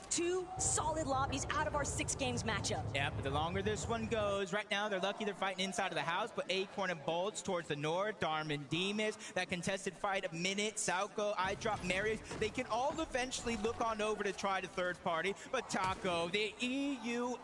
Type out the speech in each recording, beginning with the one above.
2 solid lobbies out of our 6 games matchup. Yeah, but the longer this one goes, right now they're lucky they're fighting inside of the house, but Acorn and Bolts towards the north, Darman Demas, that contested fight a minute, Sauco, I Drop Marius, they can all eventually look on over to try the third party, but Taco, the EU,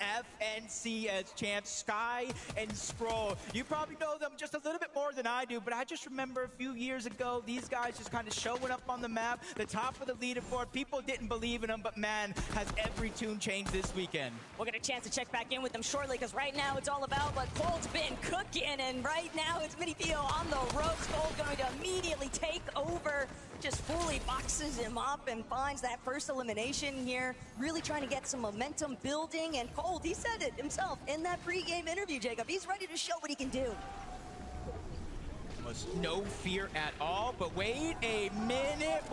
FNC as champs, Sky and Scroll, you probably know them just a little bit more than I do, but I just remember a few years ago, these guys just kind of showing up on the map, the top of the leaderboard, people didn't believe in them, but man, has every tune changed this weekend. We'll get a chance to check back in with them shortly, because right now it's all about what Cole's been cooking, and right now it's Mini Theo on the ropes. Cole going to immediately take over, just fully boxes him up and finds that first elimination here, really trying to get some momentum building, and Cole, he said it himself in that pre-game interview, Jacob, he's ready to show what he can do. No fear at all, but wait a minute,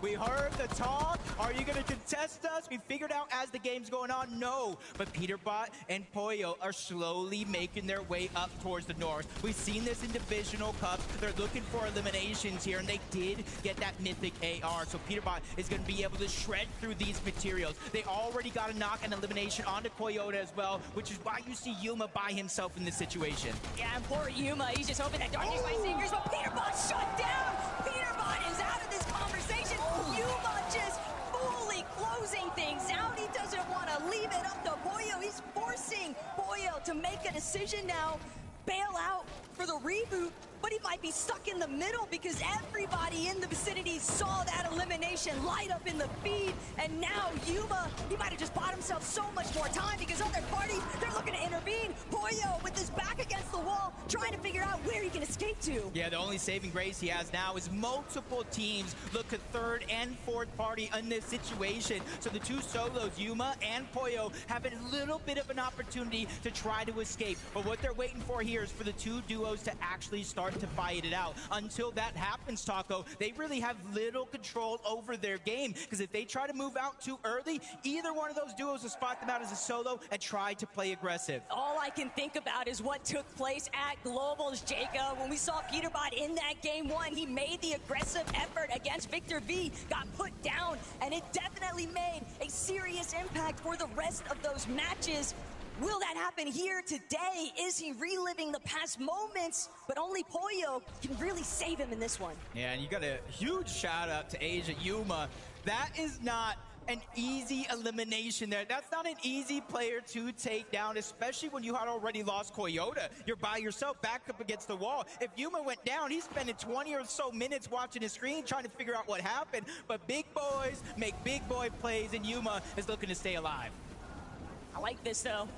we heard the talk. Are you gonna contest us? We figured out as the game's going on, no, but Peterbot and Poyo are slowly making their way up towards the north. We've seen this in divisional cups. They're looking for eliminations here, and they did get that mythic AR, so Peterbot is gonna be able to shred through these materials. They already got a knock and elimination onto Coyote as well, which is why you see Yuma by himself in this situation. Yeah, and poor Yuma, he's just hoping that Darkness by Singers, but Peterbot shut down! Peterbot is out of this conversation! Yuma just fully closing things out. He doesn't want to leave it up to Poyo. He's forcing Poyo to make a decision now. Bail out for the reboot, but he might be stuck in the middle because everybody in the vicinity saw that elimination light up in the feed, and now Yuma, he might have just bought himself so much more time because other parties, they're looking to intervene. Poyo with his back against the wall, trying to figure out where he can escape to. Yeah, the only saving grace he has now is multiple teams look at third and fourth party in this situation. So the two solos, Yuma and Poyo, have a little bit of an opportunity to try to escape. But what they're waiting for here is for the two duos to actually start to fight it out. Until that happens, Taco, they really have little control over their game, because if they try to move out too early, either one of those duos will spot them out as a solo and try to play aggressive. All I can think about is what took place at Globals, Jacob. When we saw Peterbot in that game 1, he made the aggressive effort against Victor V, got put down, and it definitely made a serious impact for the rest of those matches. Will that happen here today? Is he reliving the past moments? But only Poyo can really save him in this one. Yeah, and you got a huge shout out to Asia Yuma. That is not an easy elimination there. That's not an easy player to take down, especially when you had already lost Coyote. You're by yourself, back up against the wall. If Yuma went down, he's spending 20 or so minutes watching his screen trying to figure out what happened. But big boys make big boy plays, and Yuma is looking to stay alive. I like this, though.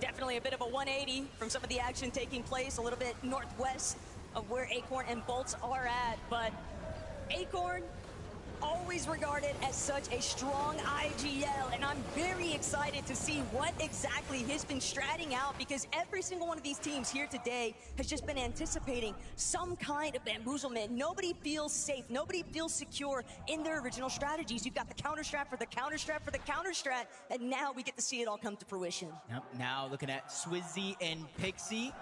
Definitely a bit of a 180 from some of the action taking place a little bit northwest of where Acorn and Bolts are at. But Acorn, always regarded as such a strong IGL, and I'm very excited to see what exactly has been stratting out, because every single one of these teams here today has just been anticipating some kind of bamboozlement. Nobody feels safe, nobody feels secure in their original strategies. You've got the counter strat for the counter strat for the counter strat, and now we get to see it all come to fruition. Yep. Now looking at Swizzy and Pixie.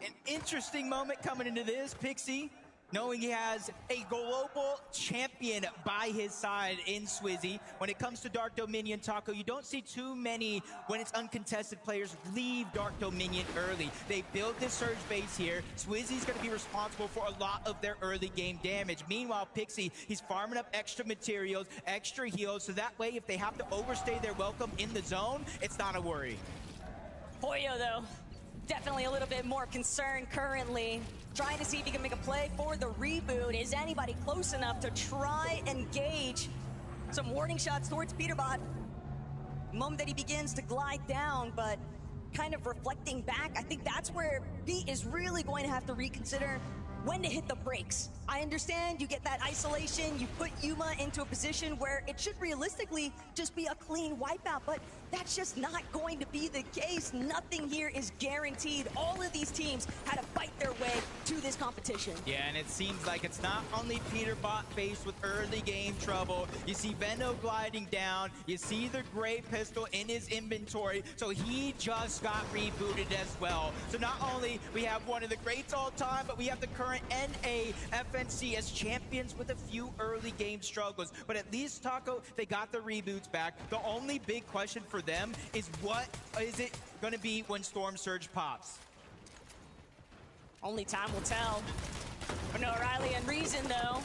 An interesting moment coming into this. Pixie, knowing he has a global champion by his side in Swizzy. When it comes to Dark Dominion, Taco, you don't see too many, when it's uncontested players, leave Dark Dominion early. They build this surge base here. Swizzy's going to be responsible for a lot of their early game damage. Meanwhile, Pixie, he's farming up extra materials, extra heals, so that way if they have to overstay their welcome in the zone, it's not a worry. Poyo, though, definitely a little bit more concerned currently. Trying to see if he can make a play for the reboot. Is anybody close enough to try and gauge some warning shots towards Peterbot? The moment that he begins to glide down, but kind of reflecting back, I think that's where Pete is really going to have to reconsider when to hit the brakes. I understand you get that isolation, you put Yuma into a position where it should realistically just be a clean wipeout, but that's just not going to be the case. Nothing here is guaranteed. All of these teams had to fight their way to this competition. Yeah, and it seems like it's not only Peterbot faced with early game trouble. You see Veno gliding down, you see the gray pistol in his inventory, so he just got rebooted as well. So not only we have one of the greats all time, but we have the current current NA FNC as champions with a few early game struggles. But at least, Taco, they got the reboots back. The only big question for them is what is it going to be when Storm Surge pops? Only time will tell. But no Riley and Reason, though.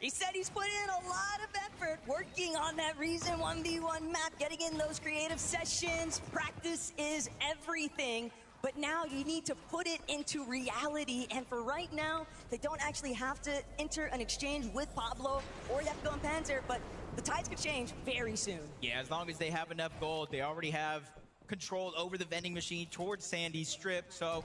He said he's put in a lot of effort working on that Reason 1v1 map, getting in those creative sessions. Practice is everything. But now you need to put it into reality. And for right now, they don't actually have to enter an exchange with Pablo or Defco and Panzer, but the tides could change very soon. Yeah, as long as they have enough gold, they already have control over the vending machine towards Sandy Strip. So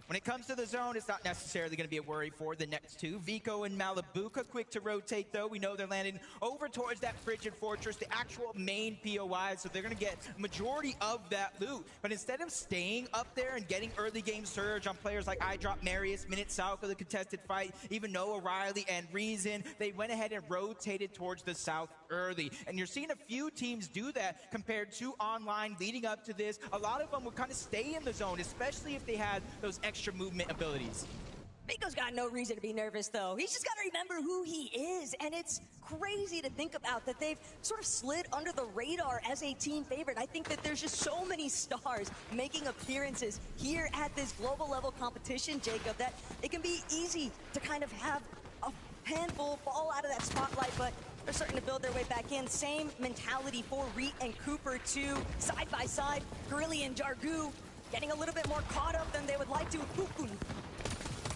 when it comes to the zone, it's not necessarily going to be a worry for the next two. Vico and Malibuca quick to rotate, though. We know they're landing over towards that Frigid Fortress, the actual main POI, so they're going to get majority of that loot. But instead of staying up there and getting early game surge on players like iDrop, Marius, Minute, Salco, the contested fight, even Noah, Riley, and Reason, they went ahead and rotated towards the south early. And you're seeing a few teams do that compared to online leading up to this. A lot of them would kind of stay in the zone, especially if they had those extra movement abilities. Vico's got no reason to be nervous, though. He's just got to remember who he is, and it's crazy to think about that they've sort of slid under the radar as a team favorite. I think that there's just so many stars making appearances here at this global level competition, Jacob, that it can be easy to kind of have a handful fall out of that spotlight, but they're starting to build their way back in. Same mentality for Reet and Cooper, too. Side by side, Guerrilla and Jargu getting a little bit more caught up than they would like to.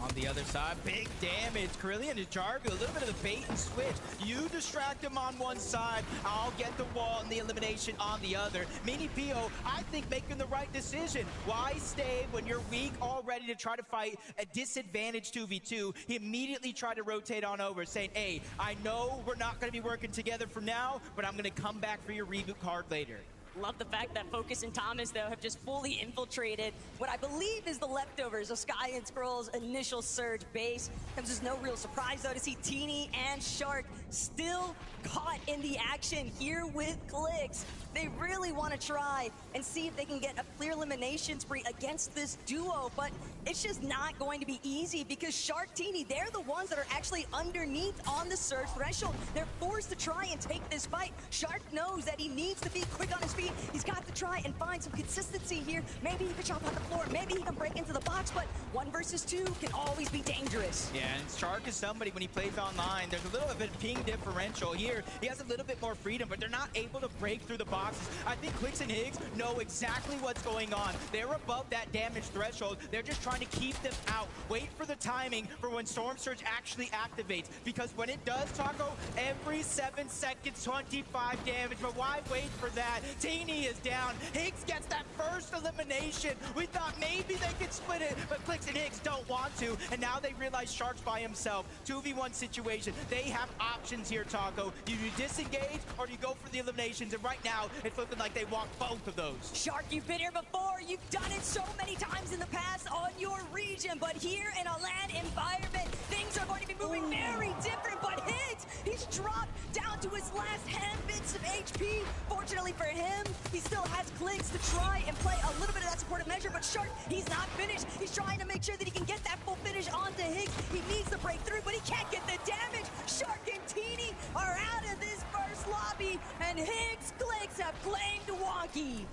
On the other side, big damage. Carillion and Jargo, a little bit of the bait and switch. You distract him on one side, I'll get the wall and the elimination on the other. Mini Pio, I think, making the right decision. Why stay when you're weak already to try to fight a disadvantage 2v2? He immediately tried to rotate on over, saying, hey, I know we're not going to be working together for now, but I'm going to come back for your reboot card later. Love the fact that Focus and Thomas, though, have just fully infiltrated what I believe is the leftovers of Sky and Scroll's initial surge base. Comes as no real surprise, though, to see Teeny and Shark still caught in the action here with Clicks. They really want to try and see if they can get a clear elimination spree against this duo, but it's just not going to be easy because Shark, Teeny, they're the ones that are actually underneath on the surge threshold. They're forced to try and take this fight. Shark knows that he needs to be quick on his feet. He's got to try and find some consistency here. Maybe he can chop out the floor, maybe he can break into the box, but 1 versus 2 can always be dangerous. Yeah, and Shark is somebody, when he plays online, there's a little bit of ping differential here. He has a little bit more freedom, but they're not able to break through the boxes. I think Clicks and Higgs know exactly what's going on. They're above that damage threshold. They're just trying to keep them out. Wait for the timing for when Storm Surge actually activates, because when it does, Taco, every 7 seconds, 25 damage. But why wait for that? Teeny is down. Higgs gets that first elimination. We thought maybe they could split it, but Clicks and Higgs don't want to, and now they realize Shark's by himself. 2v1 situation. They have options here, Taco. Do you disengage or do you go for the eliminations? And right now, it's looking like they want both of those. Shark, you've been here before. You've done it so many times in the past on your region, but here in a LAN environment, things are going to be moving very different. But Higgs, he's dropped down to his last handbits of HP. Fortunately for him, he still has Clicks to try and play a little bit of that supportive measure, but Shark, he's not finished. He's trying to make sure that he can get that full finish onto Higgs. He needs to break through, but he can't get the damage. Shark and Teeny are out of this first lobby, and Higgs Clicks have claimed Wonky.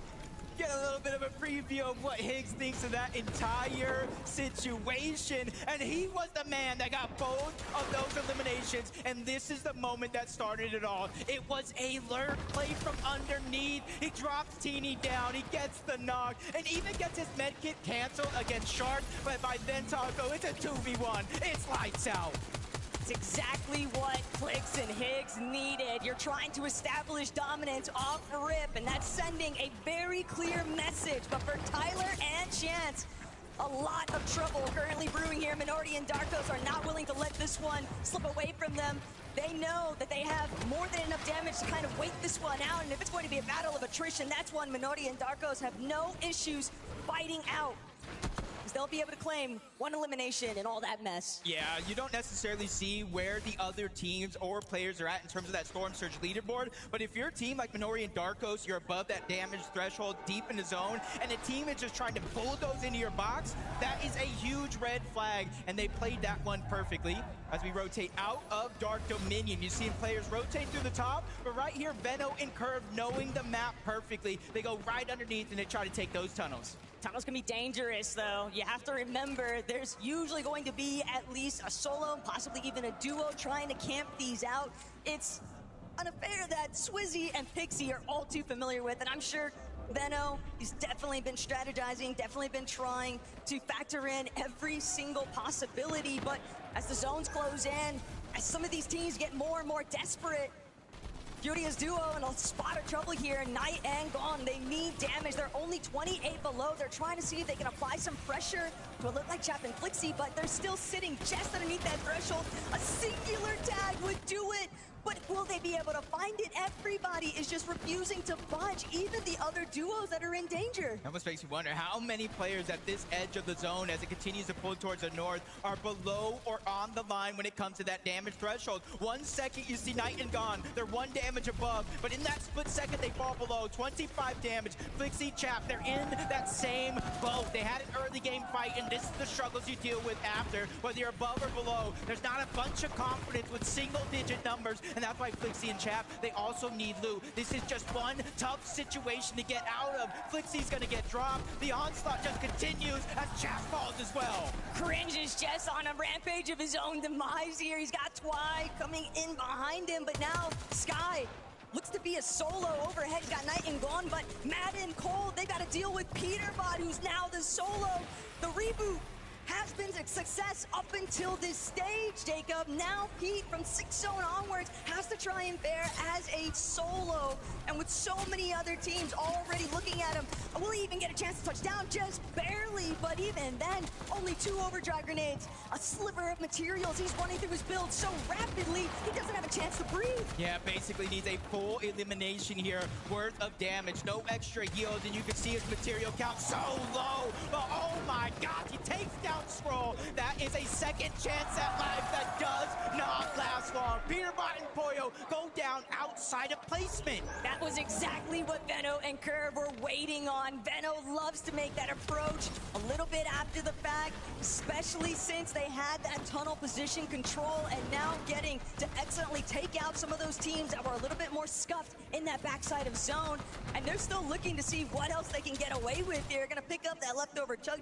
Get a little bit of a preview of what Higgs thinks of that entire situation. And he was the man that got both of those eliminations. And this is the moment that started it all. It was a lurk play from underneath. He drops Teeny down. He gets the knock and even gets his medkit canceled against Shark. But by then, Taco, it's a 2v1. It's lights out. It's exactly what Clicks and Higgs needed. You're trying to establish dominance off rip, and that's sending a very clear message. But for Tyler and Chance, a lot of trouble currently brewing here. Minority and Darkos are not willing to let this one slip away from them. They know that they have more than enough damage to kind of wait this one out, and if it's going to be a battle of attrition, that's one Minority and Darkos have no issues fighting out. because they'll be able to claim one elimination in all that mess. Yeah, you don't necessarily see where the other teams or players are at in terms of that Storm Surge leaderboard, but if you're a team like Minori and Darkos, you're above that damage threshold, deep in the zone, and a team is just trying to bulldoze into your box, that is a huge red flag, and they played that one perfectly. As we rotate out of Dark Dominion, you see players rotate through the top, but right here, Venno and Curve, knowing the map perfectly, they go right underneath and they try to take those tunnels. Tunnels can be dangerous, though. You have to remember, there's usually going to be at least a solo, possibly even a duo, trying to camp these out. It's an affair that Swizzy and Pixie are all too familiar with, and I'm sure Venno, he's definitely been strategizing, definitely been trying to factor in every single possibility, but as the zones close in, as some of these teams get more and more desperate, Furia's duo in a spot of trouble here. Night and Gone, they need damage. They're only 28 below. They're trying to see if they can apply some pressure to a look like Chap and Flixie, but they're still sitting just underneath that threshold. A singular tag would do it, but will they be able to find it? Everybody is just refusing to budge, even the other duos that are in danger. It almost makes you wonder how many players at this edge of the zone, as it continues to pull towards the north, are below or on the line when it comes to that damage threshold. 1 second, you see Night and Gone. They're 1 damage above, but in that split second, they fall below. 25 damage. Flixie, Chap, they're in that same boat. They had an early game fight, and this is the struggles you deal with after, whether you're above or below. There's not a bunch of confidence with single-digit numbers, and that's why Flixie and Chap, they also need loot. This is just one tough situation to get out of. Flixie's gonna get dropped. The onslaught just continues as Chap falls as well. Cringe is just on a rampage of his own demise here. He's got Twy coming in behind him, but now Sky looks to be a solo overhead. He's got Night and Gone, but Mad and Cold, they got to deal with Peterbot, who's now the solo. The reboot has been a success up until this stage, Jacob. Now Pete, from 6 zone onwards, has to try and fare as a solo. And with so many other teams already looking at him, will he even get a chance to touch down? Just barely, but even then, only 2 overdrive grenades, a sliver of materials. He's running through his build so rapidly, he doesn't have a chance to breathe. Yeah, basically needs a full elimination here worth of damage. No extra heals, and you can see his material count so low. But oh my God, he takes down Scroll. That is a second chance at life that does not last long. Peterbot and Poyo go down outside of placement. That was exactly what Venno and Curve were waiting on. Venno loves to make that approach a little bit after the fact, especially since they had that tunnel position control, and now getting to excellently take out some of those teams that were a little bit more scuffed in that backside of zone. And they're still looking to see what else they can get away with here. Gonna pick up that leftover Chug,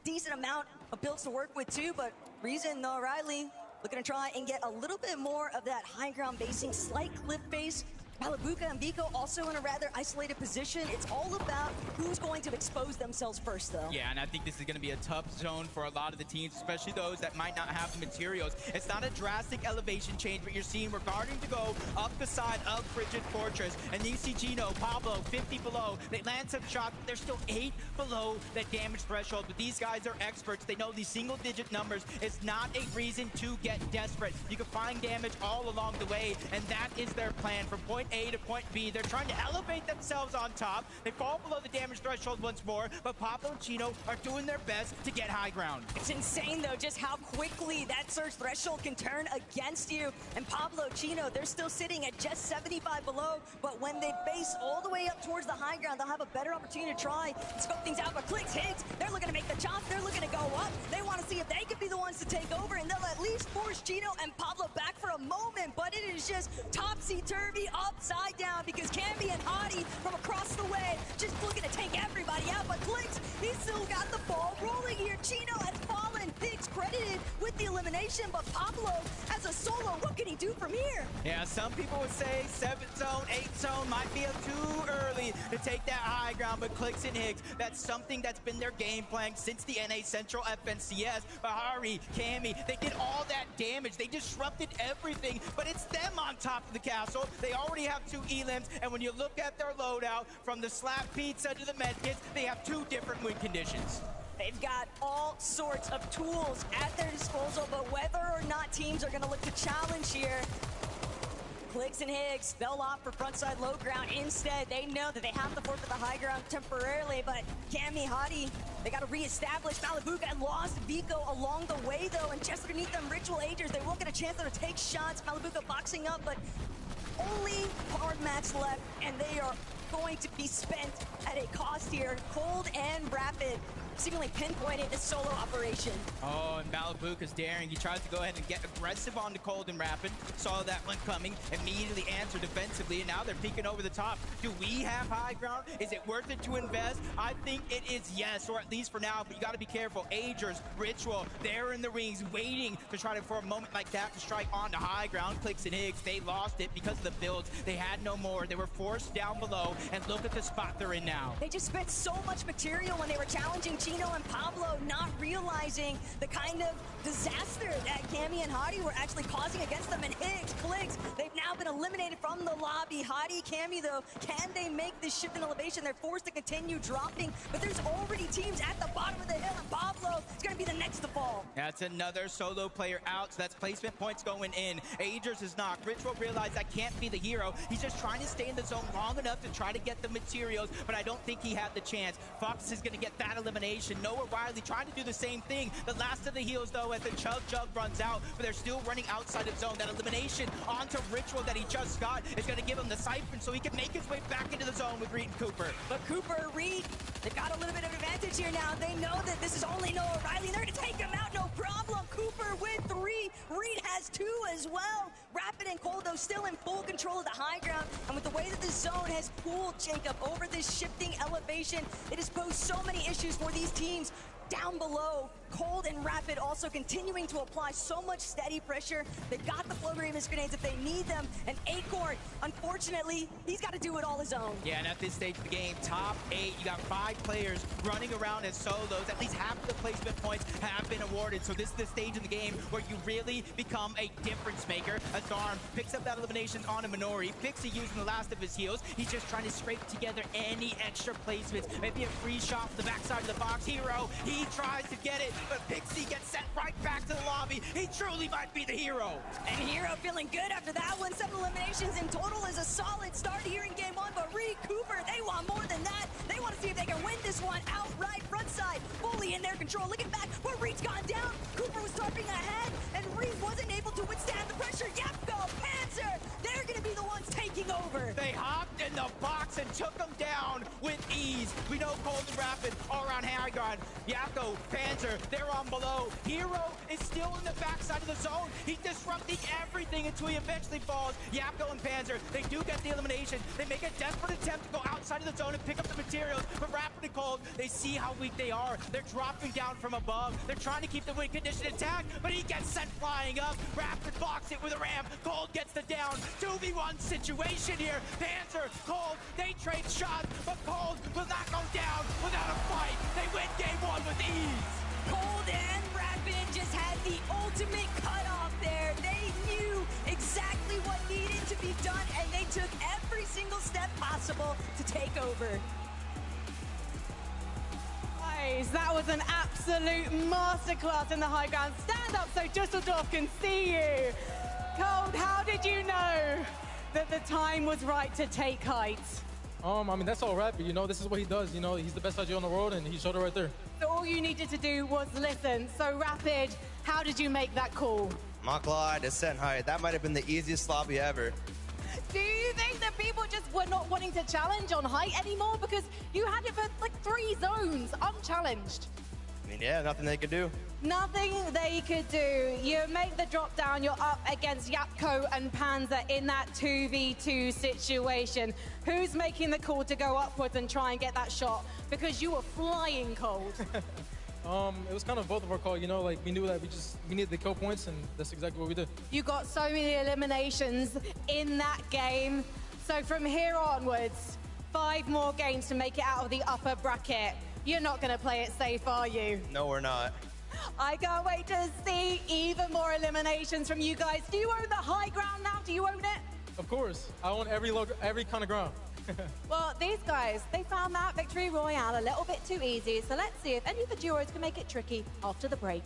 decent amount of builds to work with too, but Reason, O'Reilly, looking to try and get a little bit more of that high ground basing, slight cliff base. Malabuka and Biko also in a rather isolated position. It's all about who's going to expose themselves first, though. Yeah, and I think this is going to be a tough zone for a lot of the teams, especially those that might not have the materials. It's not a drastic elevation change, but you're seeing we're guarding to go up the side of Frigid Fortress. And you see Gino, Pablo, 50 below. They land some shots, but they're still 8 below that damage threshold. But these guys are experts. They know these single-digit numbers is not a reason to get desperate. You can find damage all along the way, and that is their plan. From point A to point B, they're trying to elevate themselves on top. They fall below the damage threshold once more, but Pablo and Chino are doing their best to get high ground. It's insane, though, just how quickly that surge threshold can turn against you. And Pablo, Chino, they're still sitting at just 75 below, but when they base all the way up towards the high ground, they'll have a better opportunity to try and scope things out. But Clicks, Higgs, they're looking to make the chop. They're looking to go up. They want to see if they could be the ones to take over, and they'll at least force Chino and Pablo back for a moment. But it is just topsy-turvy, upside down, because Camby and Hottie from across the way just looking to take everybody out. But Clicks, he's still got the ball rolling here. Chino has fallen. Higgs credited with the elimination, but Pablo, as a solo, what can he do from here? Yeah, some people would say 7th zone, 8th zone might be too early to take that high ground, but Clicks and Higgs, that's something that's been their game plan since the NA Central FNCS. Bahari, Cammy, they did all that damage. They disrupted everything, but it's them on top of the castle. They already have 2 elims, and when you look at their loadout, from the slap pizza to the medkits, they have 2 different win conditions. They've got all sorts of tools at their disposal, but whether or not teams are going to look to challenge here, Clicks and Higgs, they'll opt for frontside low ground instead. They know that they have to forfeit the high ground temporarily, but Cammy, Hadi, they got to reestablish Malibuca and lost Vico along the way, though, and just underneath them, Ritual Agers, they won't get a chance to take shots. Malibuca boxing up, but only hard match left, and they are going to be spent at a cost here. Cold and Rapid seemingly pinpointed this solo operation. Oh, and Malibuca's daring. He tries to go ahead and get aggressive on the Cold and Rapid. Saw that one coming, immediately answered defensively, and now they're peeking over the top. Do we have high ground? Is it worth it to invest? I think it is yes, or at least for now, but you got to be careful. Agers, Ritual, they're in the rings waiting to try to, for a moment like that, to strike onto high ground. Clicks and Higgs, they lost it because of the builds. They had no more. They were forced down below, and look at the spot they're in now. They just spent so much material when they were challenging Chino and Pablo, not realizing the kind of disaster that Cammy and Hadi were actually causing against them. And Higgs, Clicks, they've now been eliminated from the lobby. Hadi, Cammy, though, can they make this shift in elevation? They're forced to continue dropping, but there's already teams at the bottom of the hill, and Pablo is going to be the next to fall. That's another solo player out, so that's placement points going in. Agers is knocked. Ritual realized that can't be the hero. He's just trying to stay in the zone long enough to try to get the materials, but I don't think he had the chance. Fox is going to get that elimination. Noah Riley trying to do the same thing. The last of the heals, though, as the Chug runs out, but they're still running outside of zone. That elimination onto Ritual that he just got is going to give him the siphon so he can make his way back into the zone with Reed and Cooper. But Cooper, Reed, they've got a little bit of advantage here now. They know that this is only Noah Riley. They're going to take him out, no problem. Cooper with 3. Reed has 2 as well. Rapid and Cold, though, still in full control of the high ground. And with the way that the zone has pulled Jacob over this shifting elevation, it has posed so many issues for these teams down below. Cold and Rapid also continuing to apply so much steady pressure. They've got the flow Remus grenades if they need them. And Acorn, unfortunately, he's got to do it all his own. Yeah, and at this stage of the game, top 8, you got 5 players running around as solos. At least half of the placement points have been awarded. So this is the stage in the game where you really become a difference maker. Azarm picks up that elimination on a Minori. Pixie using the last of his heals. He's just trying to scrape together any extra placements. Maybe a free shot from the backside of the box. Hero, he tries to get it, but Pixie gets sent right back to the lobby. He truly might be the hero. And Hero feeling good after that one. 7 eliminations in total is a solid start here in game 1, but Reed, Cooper, they want more than that. They want to see if they can win this one outright. Front side, fully in their control. Looking back, but Reed's gone down. Cooper was targeting ahead, and Reed wasn't able to withstand the pressure. Yepko, Panzer, they're going to be the ones taking over. They hopped in the box and took them down with ease. We know Cold and Rapid all around high ground. Yapko, Panzer, they're on below. Hero is still in the backside of the zone. He's disrupting everything until he eventually falls. Yapko and Panzer, they do get the elimination. They make a desperate attempt to go outside of the zone and pick up the materials. But Rapid and Cold, they see how weak they are. They're dropping down from above. They're trying to keep the win condition intact, but he gets sent flying up. Rapid blocks it with a ram. Cold gets the down. 2v1 situation here. Panzer, Cold, they trade shots, but Cold will not go down without a fight. They win game 1 with ease. Cold and Rapid just had the ultimate cutoff there. They knew exactly what needed to be done, and they took every single step possible to take over. Guys, that was an absolute masterclass in the high ground. Stand up so Dusseldorf can see you. Cold, how did you know that the time was right to take height? I mean, that's all Rapid, you know, this is what he does, you know, he's the best IGL in the world, and he showed it right there. So all you needed to do was listen. So Rapid, how did you make that call? Makla descent height. That might have been the easiest lobby ever. Do you think that people just were not wanting to challenge on height anymore? Because you had it for like 3 zones, unchallenged. I mean, yeah, nothing they could do. Nothing they could do. You make the drop down, you're up against Yapko and Panzer in that 2v2 situation. Who's making the call to go upwards and try and get that shot? Because you were flying Cold. It was kind of both of our call, you know, like we knew that we needed the kill points, and that's exactly what we did. You got so many eliminations in that game. So from here onwards, 5 more games to make it out of the upper bracket. You're not going to play it safe, are you? No, we're not. I can't wait to see even more eliminations from you guys. Do you own the high ground now? Do you own it? Of course, I own every kind of ground. Well, these guys, they found that victory royale a little bit too easy. So let's see if any of the duos can make it tricky after the break.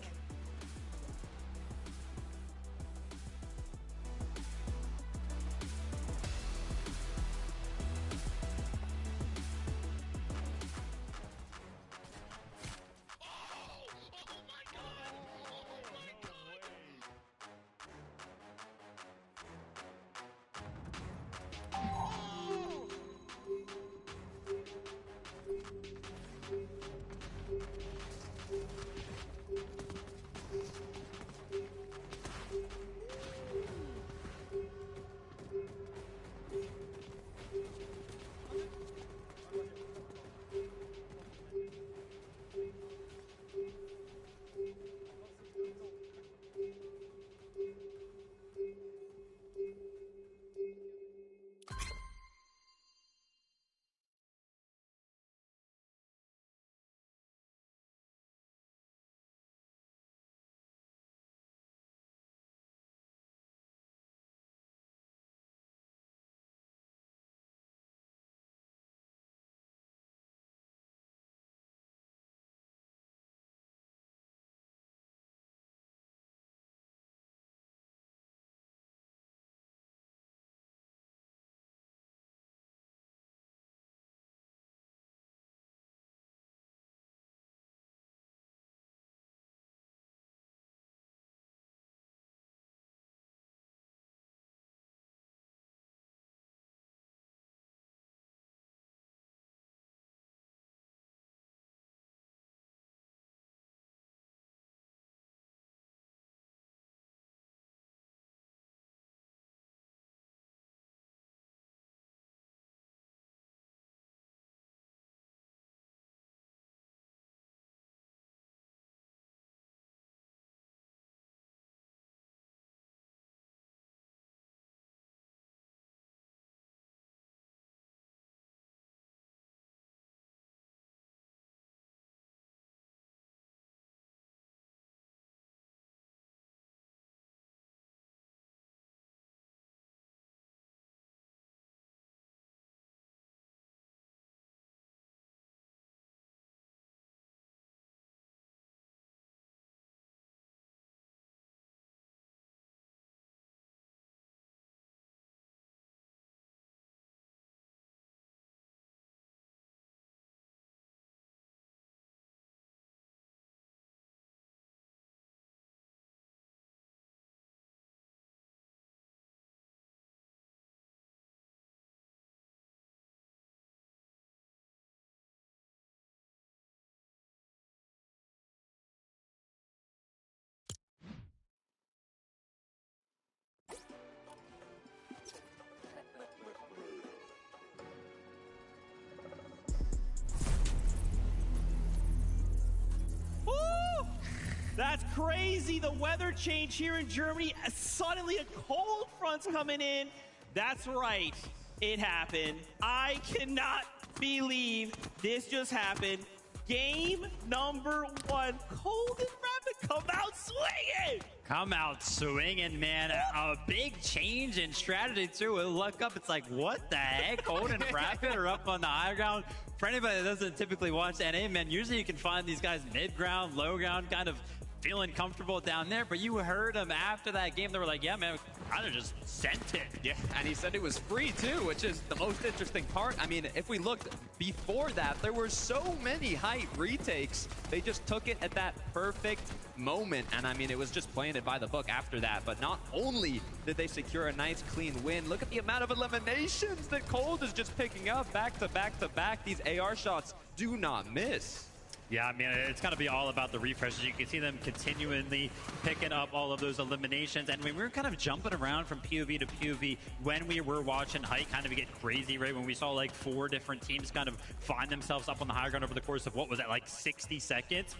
That's crazy. The weather change here in Germany. Suddenly a cold front's coming in. That's right. It happened. I cannot believe this just happened. Game number 1. Cold and Rapid come out swinging. Come out swinging, man. A big change in strategy, too. We look up, it's like, what the heck? Cold and Rapid are up on the high ground. For anybody that doesn't typically watch NA, man, usually you can find these guys mid-ground, low-ground, kind of feeling comfortable down there, but you heard them after that game. They were like, yeah, man, kind of just sent it. Yeah, and he said it was free too, which is the most interesting part. I mean, if we looked before that, there were so many height retakes. They just took it at that perfect moment, and I mean, it was just playing it by the book after that. But not only did they secure a nice clean win, look at the amount of eliminations that Cold is just picking up back to back to back. These AR shots do not miss. Yeah, I mean, it's got to be all about the refreshes. You can see them continually picking up all of those eliminations. And we were kind of jumping around from POV to POV when we were watching Height kind of get crazy, right? When we saw like 4 different teams kind of find themselves up on the high ground over the course of, what was that, like 60 seconds?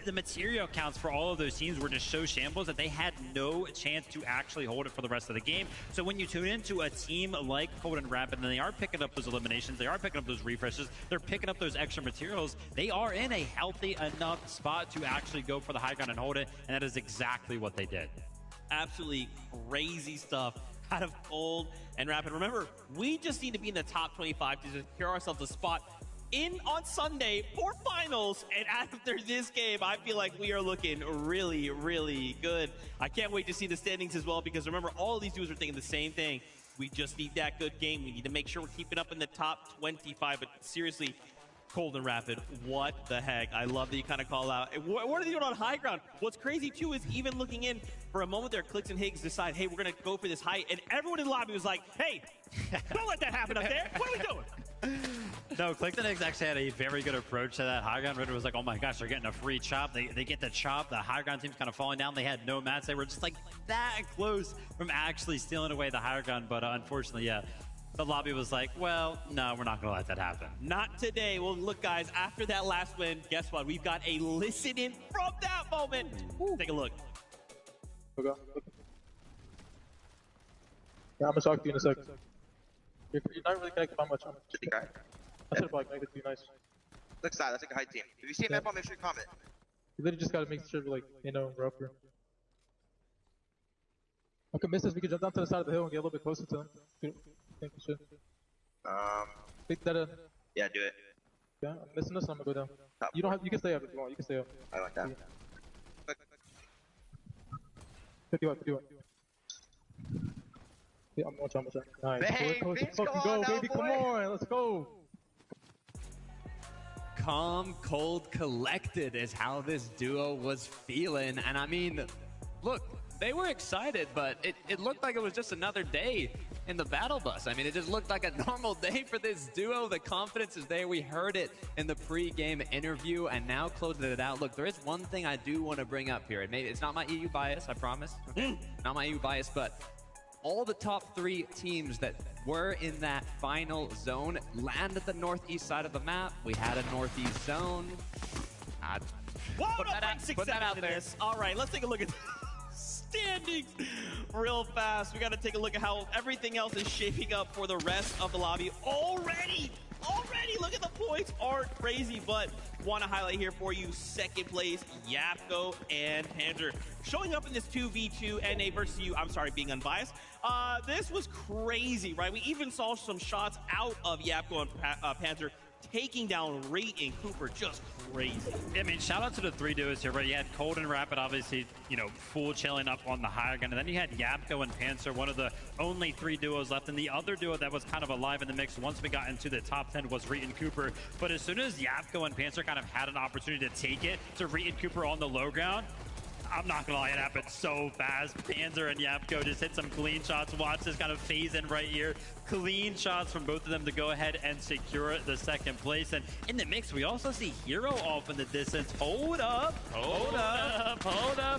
The material counts for all of those teams were just so shambles that they had no chance to actually hold it for the rest of the game. So when you tune into a team like Cold and Rapid, and they are picking up those eliminations, they are picking up those refreshes, they're picking up those extra materials, they are in a healthy enough spot to actually go for the high ground and hold it, and that is exactly what they did. Absolutely crazy stuff out of Cold and Rapid. Remember, we just need to be in the top 25 to secure ourselves a spot on Sunday for finals. And after this game, I feel like we are looking really, really good. I can't wait to see the standings as well, because remember, all of these dudes are thinking the same thing. We just need that good game. We need to make sure we're keeping up in the top 25. But seriously, Cold and Rapid, what the heck? I love that you kind of call out. What are they doing on high ground? What's crazy too is even looking in for a moment there, Clix and Higgs decide, hey, we're gonna go for this height, and everyone in the lobby was like, hey, don't let that happen up there. What are we doing? No, Clix and Higgs actually had a very good approach to that high ground. Ritter was like, oh my gosh, they're getting a free chop. They get the chop. The high ground team's kind of falling down. They had no mats. They were just like that close from actually stealing away the high ground. But unfortunately, yeah, the lobby was like, well, no, we're not going to let that happen. Not today. Well, look, guys, after that last win, guess what? We've got a listen in from that moment. Ooh. Take a look. Okay. Yeah, I'm going to talk to you in a second. You're not really connected by much. Okay. I should have probably connected to you nice. Looks side, that's like a high team. If you see a map on, make sure you comment. You literally just gotta make sure, like, we're up here. I could miss this, we could jump down to the side of the hill and get a little bit closer to them. Think we should. Think that, yeah, do it. Yeah, I'm missing this, I'm gonna go down. Top you don't have, you can stay up if you want, you can stay up. I like that. Yeah. 51. Yeah, I'm gonna try. Nice. Hey, let's fucking go, baby, come on, let's go. Calm, cold, collected is how this duo was feeling. And I mean, look, they were excited, but it looked like it was just another day in the battle bus. I mean, it just looked like a normal day for this duo. The confidence is there. We heard it in the pre-game interview, and now closing it out. Look, there is one thing I do want to bring up here. It's not my EU bias, I promise. Not my EU bias, but all the top 3 teams that were in that final zone land at the northeast side of the map. We had a northeast zone. Put that out there. All right, let's take a look at the standings real fast. We got to take a look at how everything else is shaping up for the rest of the lobby. Already, look at the points are crazy, but want to highlight here for you, second place, Yapko and Panzer. Showing up in this 2v2 NA versus you, I'm sorry, being unbiased. This was crazy, right? We even saw some shots out of Yapko and Panzer taking down Rate and Cooper, just crazy. I mean, shout out to the 3 duos here, right? You had Cold and Rapid, obviously, full chilling up on the higher ground. And then you had Yapko and Panzer, one of the only 3 duos left. And the other duo that was kind of alive in the mix once we got into the top 10 was Rate and Cooper. But as soon as Yapko and Panzer kind of had an opportunity to take it to Rate and Cooper on the low ground, I'm not gonna lie, it happened so fast. Panzer and Yapko just hit some clean shots. Watch this kind of phase in right here. Clean shots from both of them to go ahead and secure the second place. And in the mix, we also see Hero off in the distance. Hold up,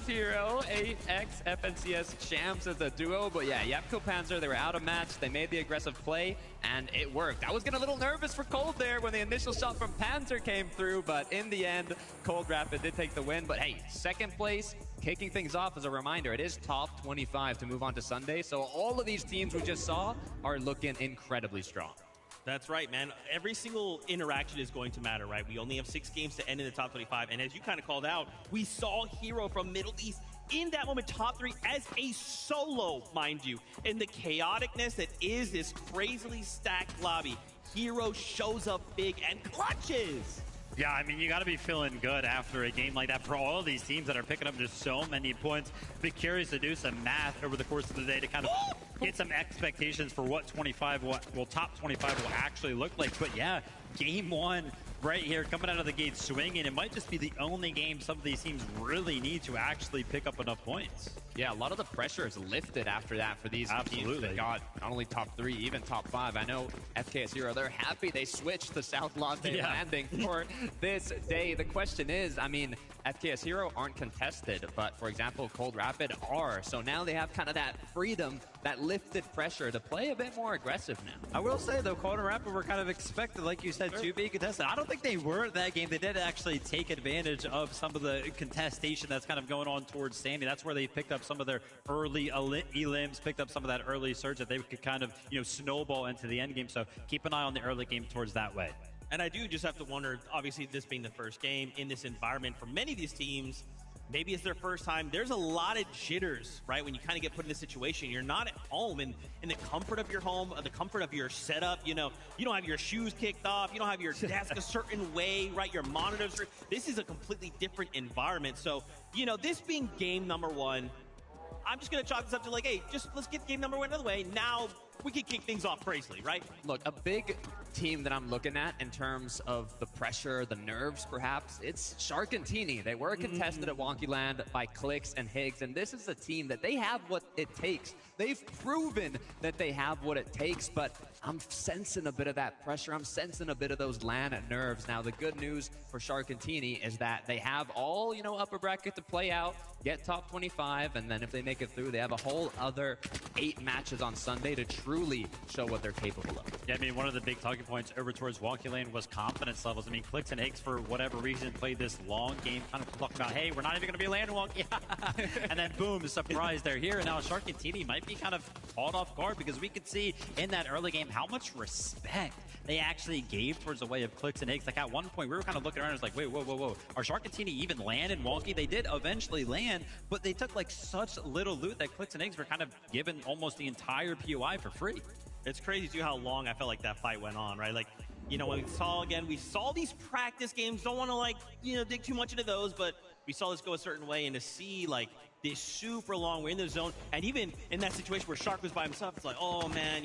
Hero. 8x FNCS champs as a duo. But yeah, Yapko Panzer, they were out of match. They made the aggressive play, and it worked. I was getting a little nervous for Cold there when the initial shot from Panzer came through, but in the end, Cold Rapid did take the win. But hey, second place, kicking things off as a reminder, it is top 25 to move on to Sunday. So all of these teams we just saw are looking incredibly strong. That's right, man. Every single interaction is going to matter, right? We only have 6 games to end in the top 25. And as you kind of called out, we saw Hero from Middle East in that moment, top 3 as a solo, mind you. In the chaoticness that is this crazily stacked lobby, Hero shows up big and clutches. Yeah, I mean, you got to be feeling good after a game like that for all of these teams that are picking up just so many points. Be curious to do some math over the course of the day to kind of get some expectations for what top 25 will actually look like. But yeah, game 1 right here coming out of the gate swinging. It might just be the only game some of these teams really need to actually pick up enough points. Yeah, a lot of the pressure is lifted after that for these teams that got not only top 3, even top 5. I know FKS Hero, they're happy they switched to South Lotte Landing for this day. The question is, I mean, FKS Hero aren't contested, but for example, Cold Rapid are. So now they have kind of that freedom, that lifted pressure to play a bit more aggressive now. I will say, though, Cold Rapid were kind of expected, like you said, to be contested. I don't think they were that game. They did actually take advantage of some of the contestation that's kind of going on towards Sandy. That's where they picked up some of their early elims, picked up some of that early surge that they could kind of, snowball into the end game. So keep an eye on the early game towards that way. And I do just have to wonder, obviously this being the first game in this environment for many of these teams, maybe it's their first time. There's a lot of jitters, right? When you kind of get put in this situation, you're not at home in the comfort of your home, the comfort of your setup. You don't have your shoes kicked off. You don't have your desk a certain way, right? Your monitors. This is a completely different environment. So, this being game number 1, I'm just going to chalk this up to like, hey, let's get game number 1 out of the way. Now we can kick things off crazily, right? Look, a big team that I'm looking at in terms of the pressure, the nerves perhaps, it's Sharkantini. They were contested at Wonky Land by Clicks and Higgs, and this is a team that they have what it takes. They've proven that they have what it takes, but I'm sensing a bit of that pressure. I'm sensing a bit of those LAN nerves. Now, the good news for Sharkantini is that they have all, upper bracket to play out, get top 25, and then if they make it through, they have a whole other 8 matches on Sunday to truly show what they're capable of. Yeah, I mean, one of the big talking points over towards Wonky Lane was confidence levels. I mean, Clicks and Higgs, for whatever reason, played this long game, kind of talking about, hey, we're not even going to be landing Wonky. And then, boom, surprise, they're here. And now Sharkantini might be kind of caught off guard because we could see in that early game how much respect they actually gave towards the way of Clicks and Higgs. Like, at one point, we were kind of looking around and it was like, wait, whoa. Are Sharkantini even landing Wonky? They did eventually land, but they took, like, such little loot that Clicks and Higgs were kind of given almost the entire POI for free. It's crazy, too, how long I felt like that fight went on, right? Like, when we saw these practice games. Don't want to, dig too much into those, but we saw this go a certain way, and to see, like, this super long, we're in the zone, and even in that situation where Shark was by himself, it's like, oh man,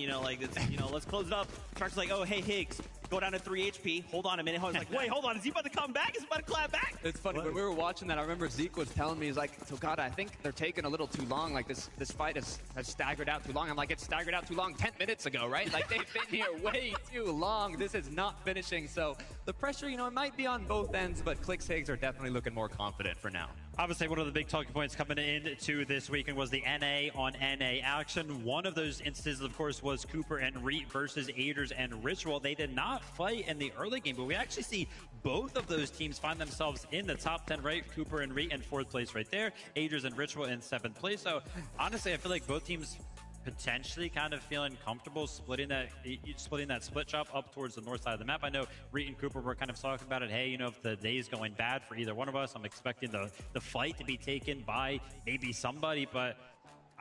let's close it up. Shark's like, oh, hey, Higgs, go down to 3 HP, hold on a minute. I was like, wait, hold on, is he about to come back? Is he about to clap back? It's funny, when we were watching that, I remember Zeke was telling me, he's like, so God, I think they're taking a little too long, like this fight has staggered out too long. I'm like, it's staggered out too long 10 minutes ago, right? Like, they've been here way too long. This is not finishing, so the pressure, it might be on both ends, but Clicks Higgs are definitely looking more confident for now. Obviously, one of the big talking points coming into this weekend was the NA on NA action. One of those instances, of course, was Cooper and Reet versus Aiders and Ritual. They did not fight in the early game, but we actually see both of those teams find themselves in the top 10, right? Cooper and Reet in 4th place right there. Aiders and Ritual in 7th place. So, honestly, I feel like both teams potentially kind of feeling comfortable splitting that split shop up towards the north side of the map. I know Reet and Cooper were kind of talking about it. Hey, if the day's going bad for either one of us, I'm expecting the fight to be taken by maybe somebody, but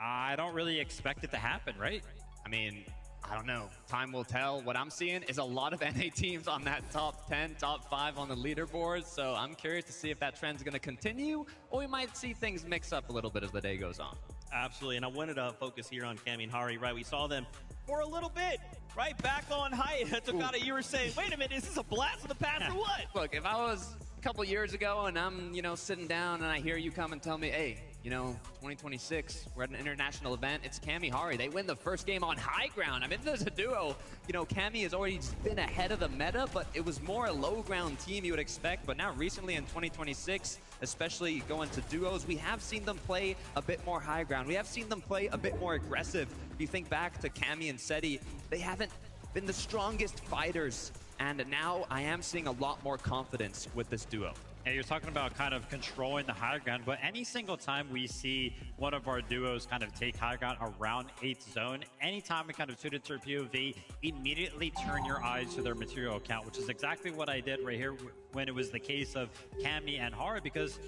I don't really expect it to happen, right? I mean, I don't know. Time will tell. What I'm seeing is a lot of NA teams on that top 10, top 5 on the leaderboard, so I'm curious to see if that trend's going to continue, or we might see things mix up a little bit as the day goes on. Absolutely, and I wanted to focus here on Cammy and Hari, right? We saw them for a little bit, right? Back on height. Tokata, you were saying, wait a minute, is this a blast of the past or what? Look, if I was a couple years ago and I'm, sitting down and I hear you come and tell me, hey, 2026, we're at an international event. It's Cammy Hari. They win the first game on high ground. I mean, there's a duo. Cammy has already been ahead of the meta, but it was more a low ground team you would expect. But now recently in 2026, especially going to duos, we have seen them play a bit more high ground. We have seen them play a bit more aggressive. If you think back to Cammy and Seti, they haven't been the strongest fighters. And now I am seeing a lot more confidence with this duo. Yeah, you're talking about kind of controlling the high ground, but any single time we see one of our duos kind of take high ground around 8th zone, anytime we kind of tune into a POV, immediately turn your eyes to their material account, which is exactly what I did right here when it was the case of Cammy and Hara, because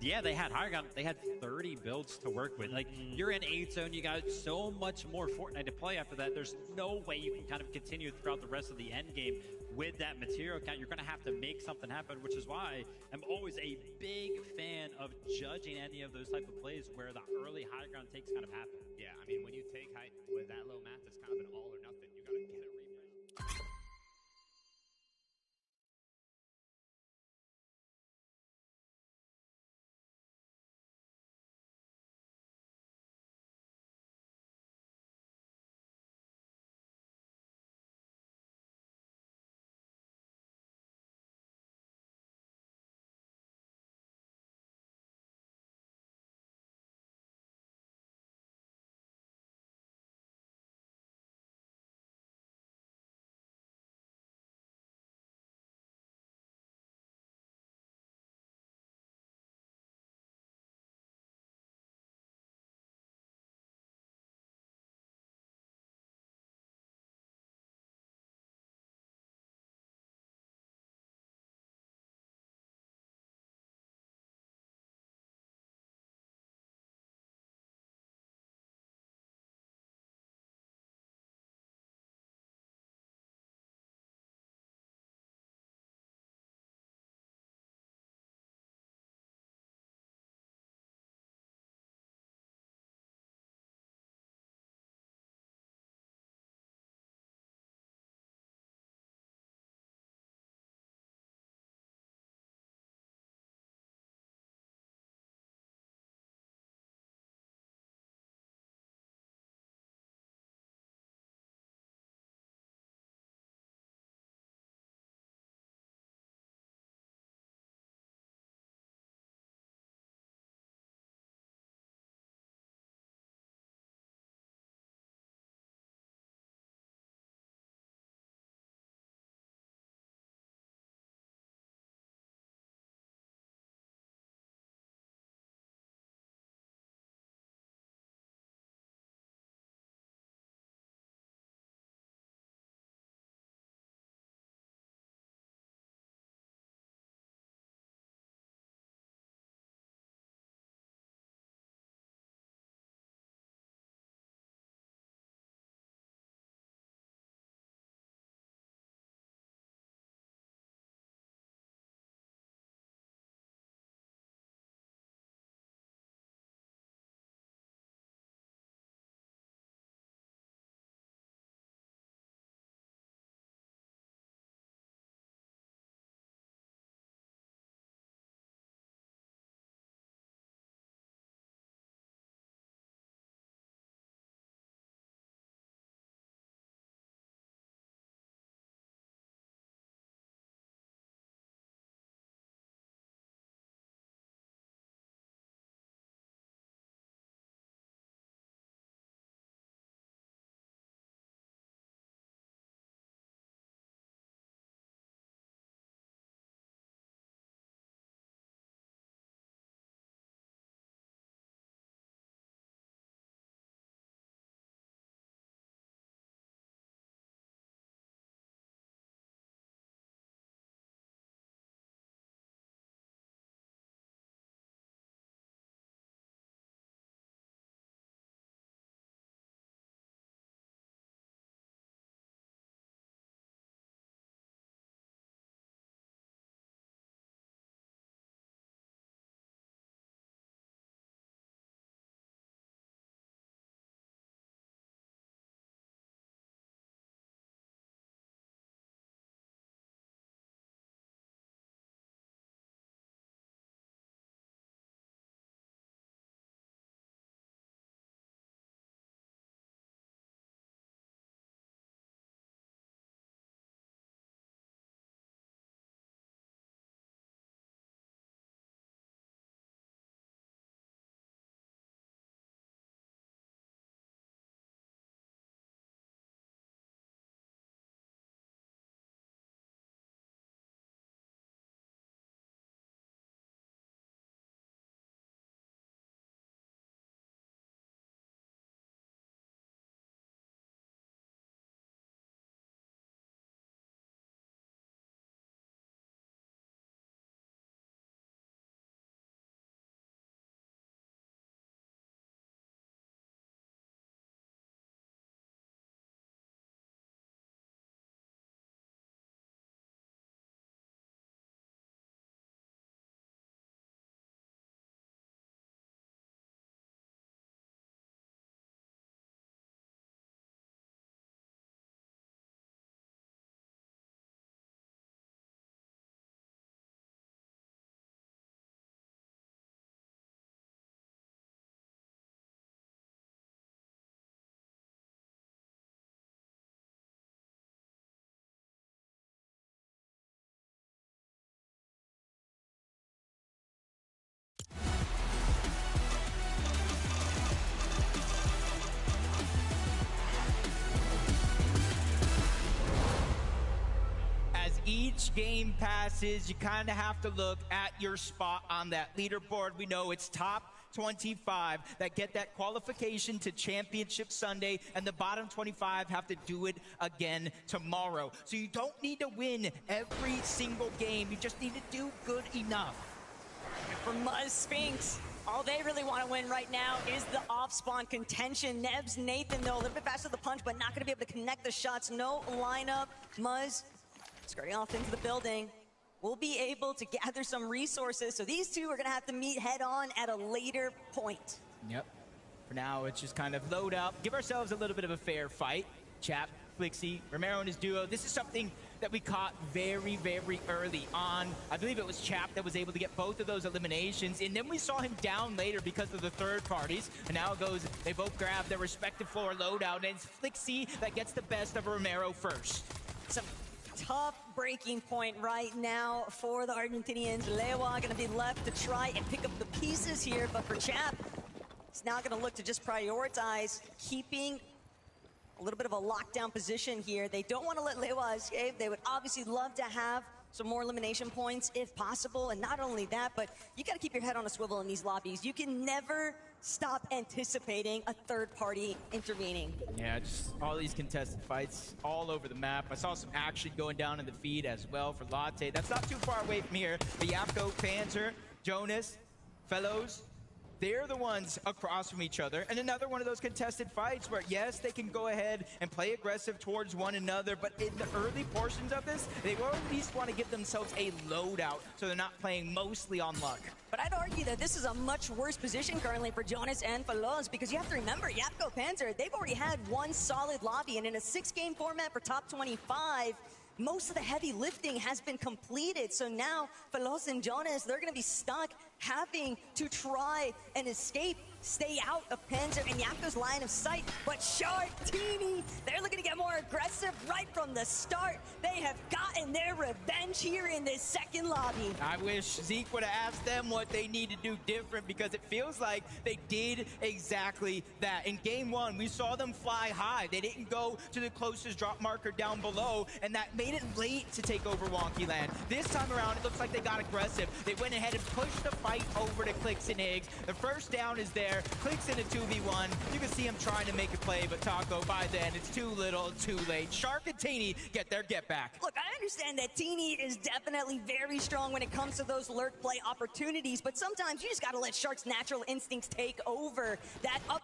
yeah, they had high ground. They had 30 builds to work with. Like, you're in 8th zone, you got so much more Fortnite to play after that. There's no way you can kind of continue throughout the rest of the end game with that material count. You're going to have to make something happen, which is why I'm always a big fan of judging any of those type of plays where the early high ground takes kind of happen. Yeah, I mean, when you take height with that low map, it's kind of an all or nothing. You got to get it. each game passes, you kind of have to look at your spot on that leaderboard. We know it's top 25 that get that qualification to Championship Sunday, and the bottom 25 have to do it again tomorrow. So you don't need to win every single game. You just need to do good enough. And for Muzz Sphinx, all they really want to win right now is the off-spawn contention. Nebs, Nathan, though, a little bit faster to the punch, but not going to be able to connect the shots. No lineup. Muzz skirting off into the building. We'll be able to gather some resources. So these two are going to have to meet head-on at a later point. Yep. For now, it's just kind of load up, give ourselves a little bit of a fair fight. Chap, Flixie, Romero and his duo. This is something that we caught very, very early on. I believe it was Chap that was able to get both of those eliminations, and then we saw him down later because of the third parties. And now it goes, they both grab their respective floor loadout, and it's Flixie that gets the best of Romero first. Some tough breaking point right now for the Argentinians. Lewa going to be left to try and pick up the pieces here, but for Chap, he's now going to look to just prioritize keeping a little bit of a lockdown position here. They don't want to let Lewa escape. They would obviously love to have some more elimination points if possible, and not only that, but you got to keep your head on a swivel in these lobbies. You can never stop anticipating a third party intervening. Yeah, just all these contested fights all over the map. I saw some action going down in the feed as well for Latte. That's not too far away from here. The Yapko, Panzer, Jonas, Fellows, they're the ones across from each other. And another one of those contested fights where, yes, they can go ahead and play aggressive towards one another, but in the early portions of this, they will at least want to give themselves a loadout so they're not playing mostly on luck. But I'd argue that this is a much worse position currently for Jonas and Falos, because you have to remember, Yapko Panzer, they've already had one solid lobby, and in a 6-game format for top 25, most of the heavy lifting has been completed. So now Falos and Jonas, they're going to be stuck having to try and escape, stay out of Panzer and Yapko's line of sight. But Shartini, they're looking to get more aggressive right from the start. They have gotten their revenge here in this second lobby. I wish Zeke would have asked them what they need to do different, because it feels like they did exactly that. In game one, we saw them fly high. They didn't go to the closest drop marker down below, and that made it late to take over Wonky Land. This time around, it looks like they got aggressive. They went ahead and pushed the fight over to Clicks and Higgs. The first down is there. Clicks in a 2v1. You can see him trying to make a play, but Taco, by then, it's too little, too late. Shark and Teeny get their get back. Look, I understand that Teeny is definitely very strong when it comes to those lurk play opportunities, but sometimes you just got to let Shark's natural instincts take over. That up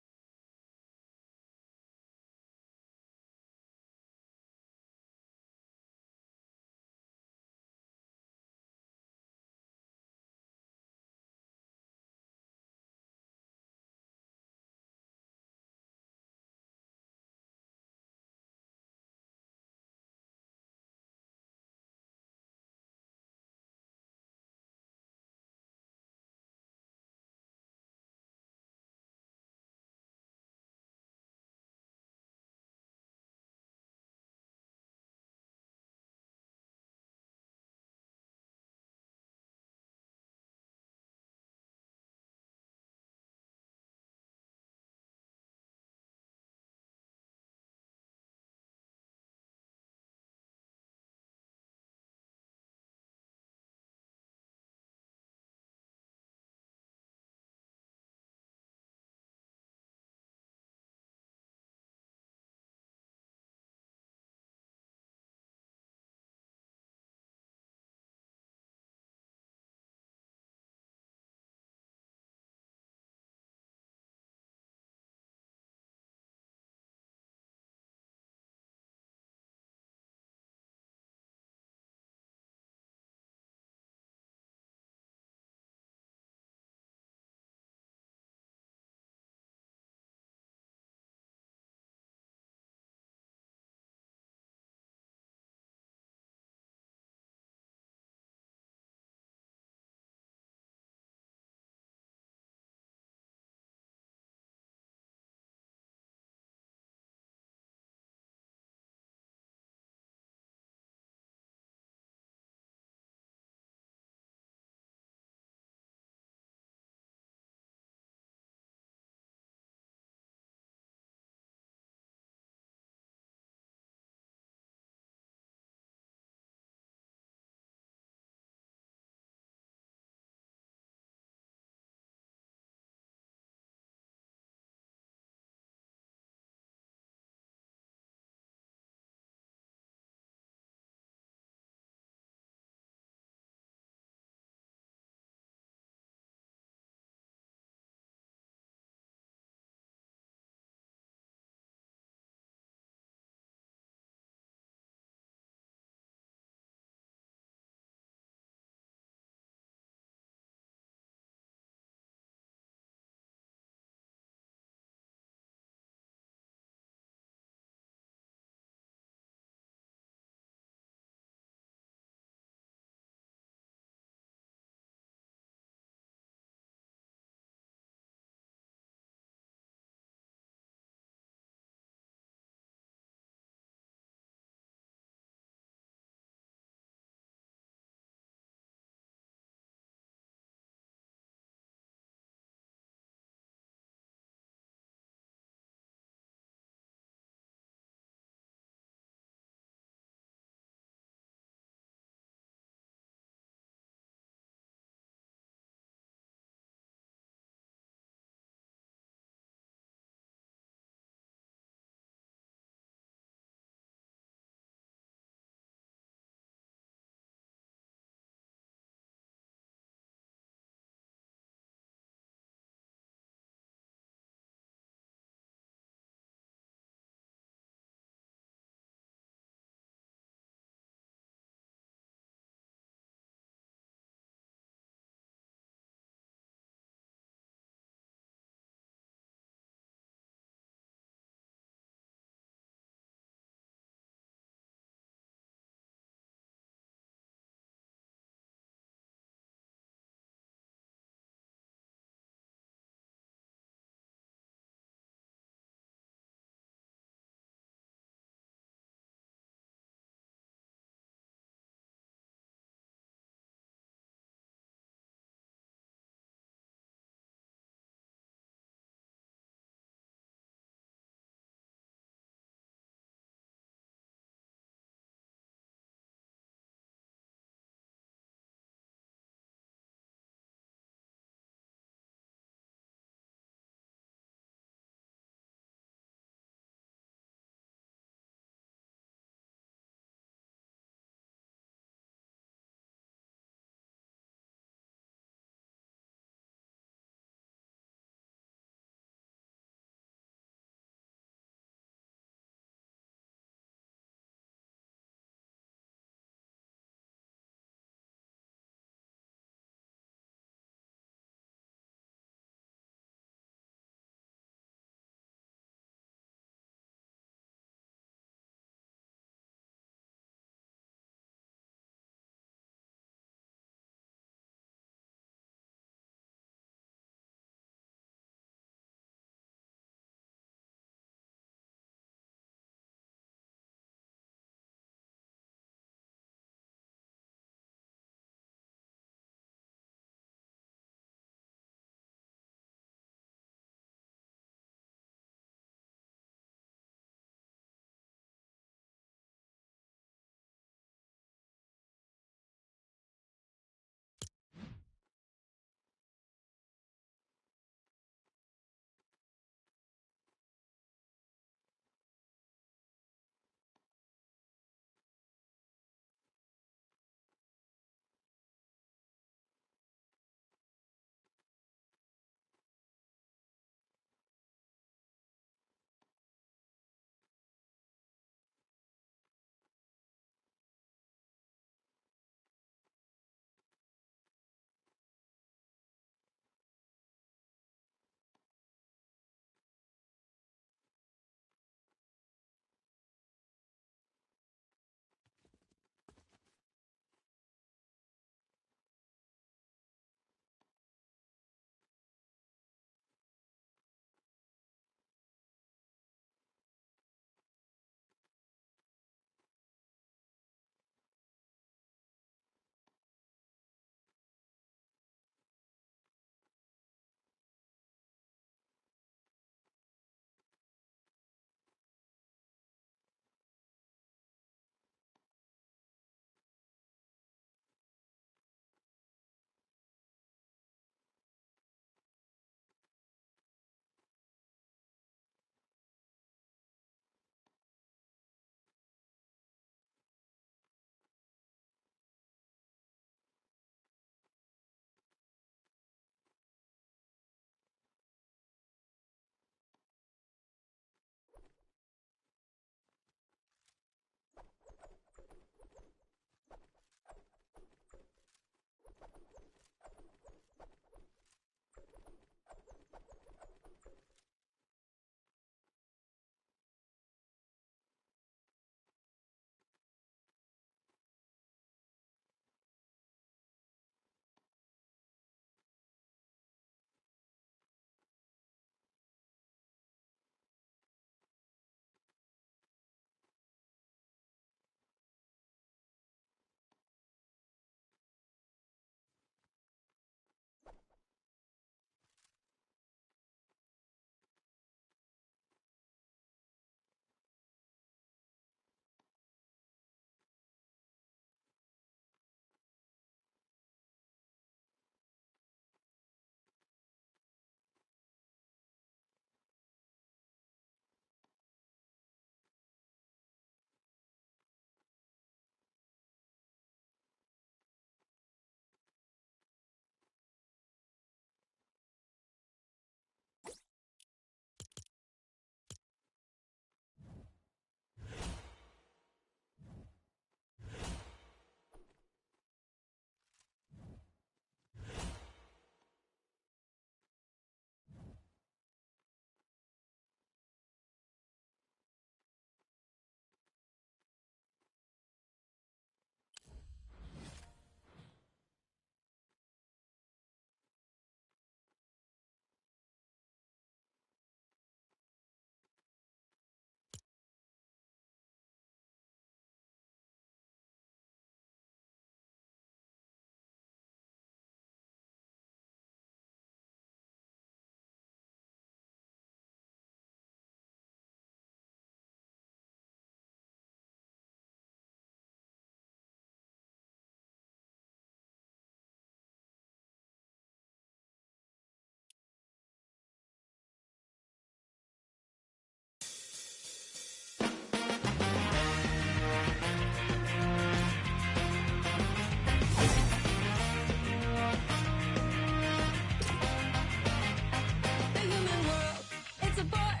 human world. It's a bore.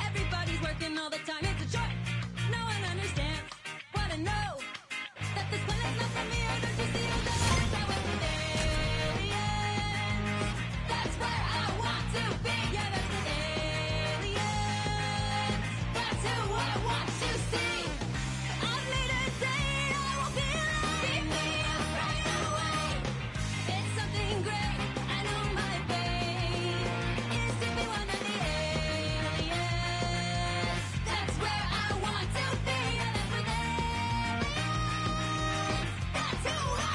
Everybody's working all the time. It's a chore. No one understands. Wanna know that this planet's not from here. Don't you see all the lights that we're with aliens? That's where I want to be. Yeah, that's with aliens. That's who I want to see. I'm later saying I will be like. Keep me up right away. It's something great. I know my fate is to be one of the aliens. That's where I want to be. Yeah, that's with aliens. That's who I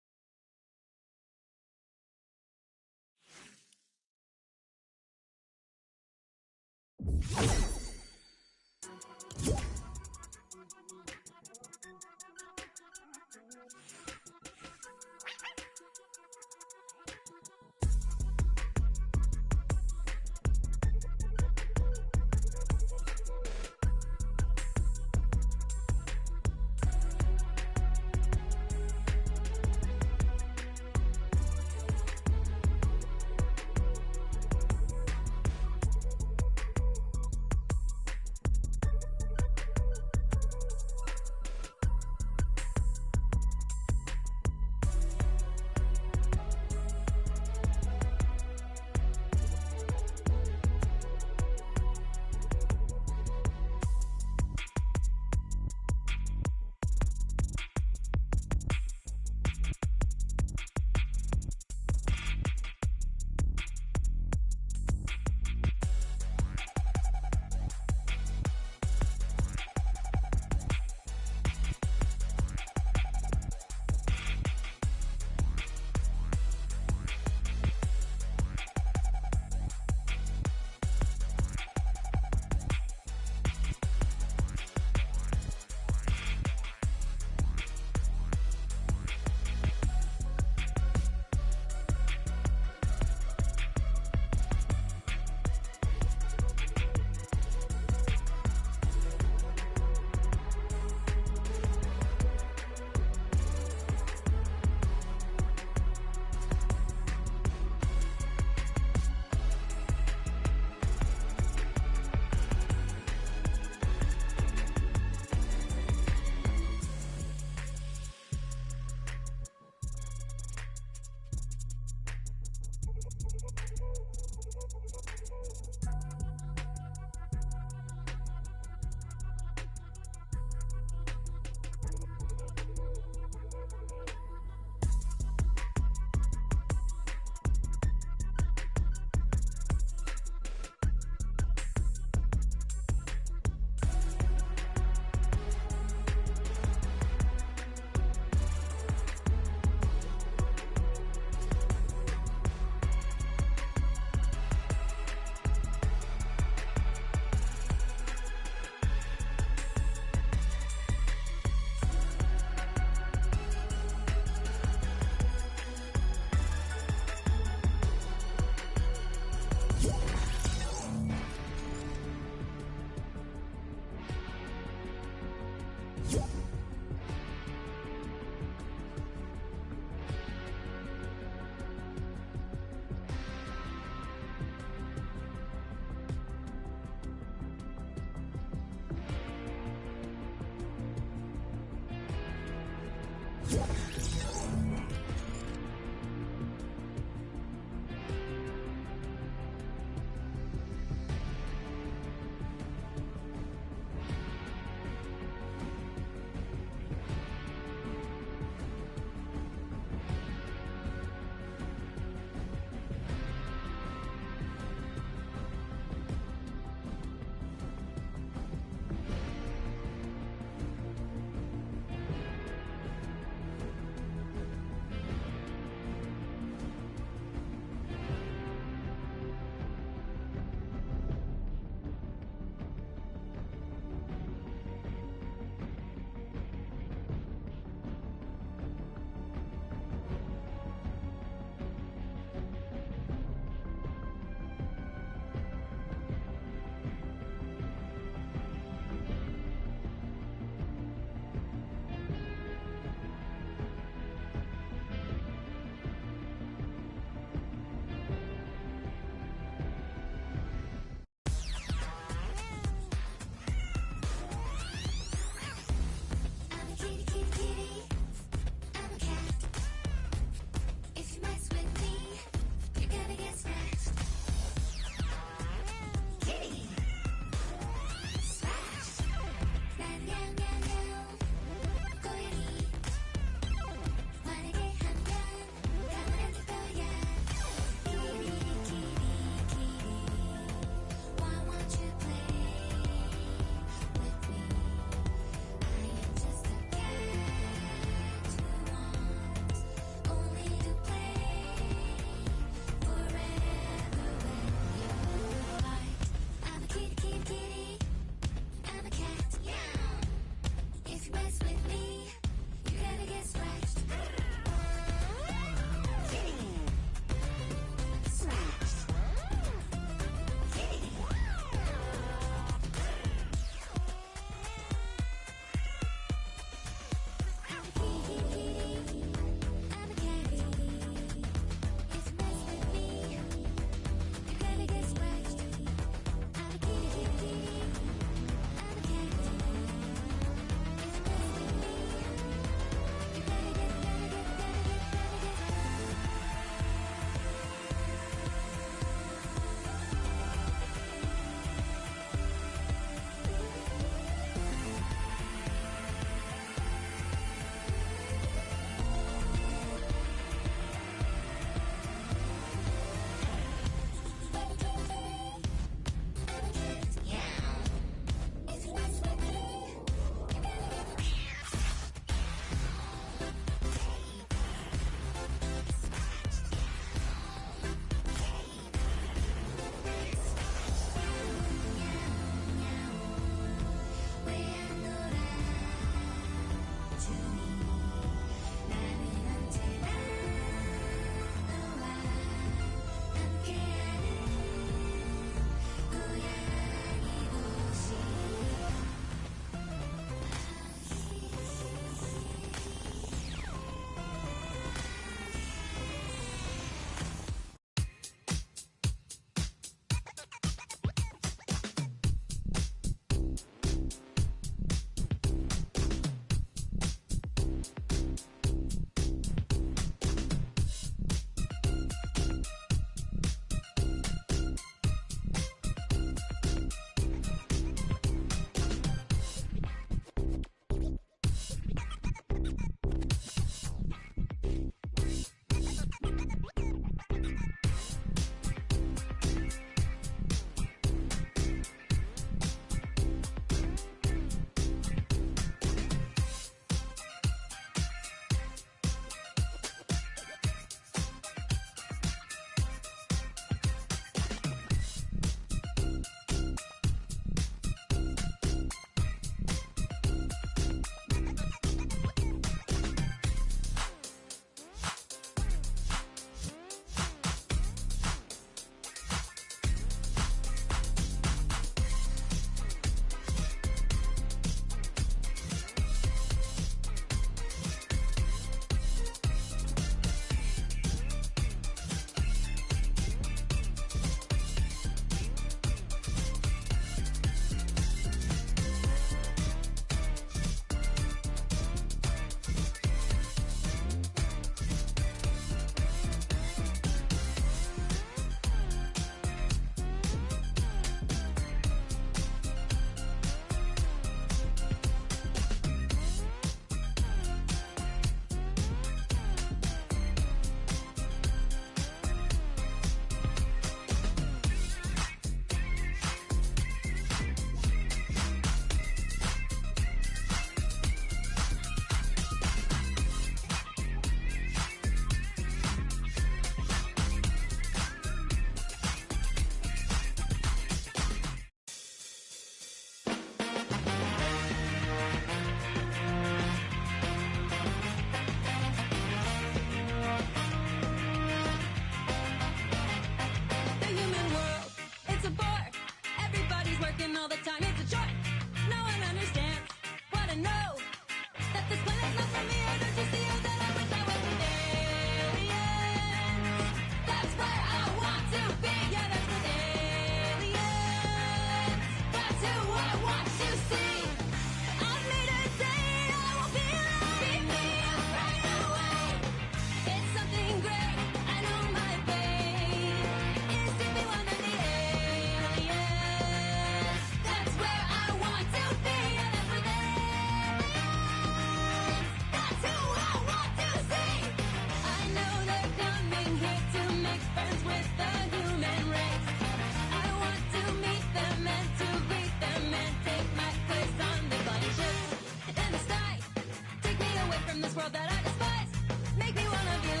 love that I despise. Make me one of you,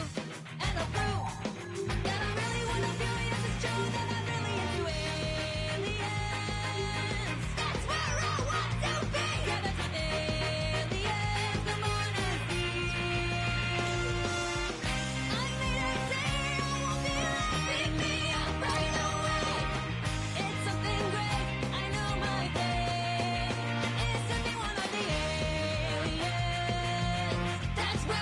and I'll prove that I'm really one of you. Yes, it's true that I'm really into aliens. That's where I want to be. Yeah, that's aliens. Come on and see. I made a day, I won't be late. Pick me up right away. It's something great. I know my day is to be one of the aliens. That's where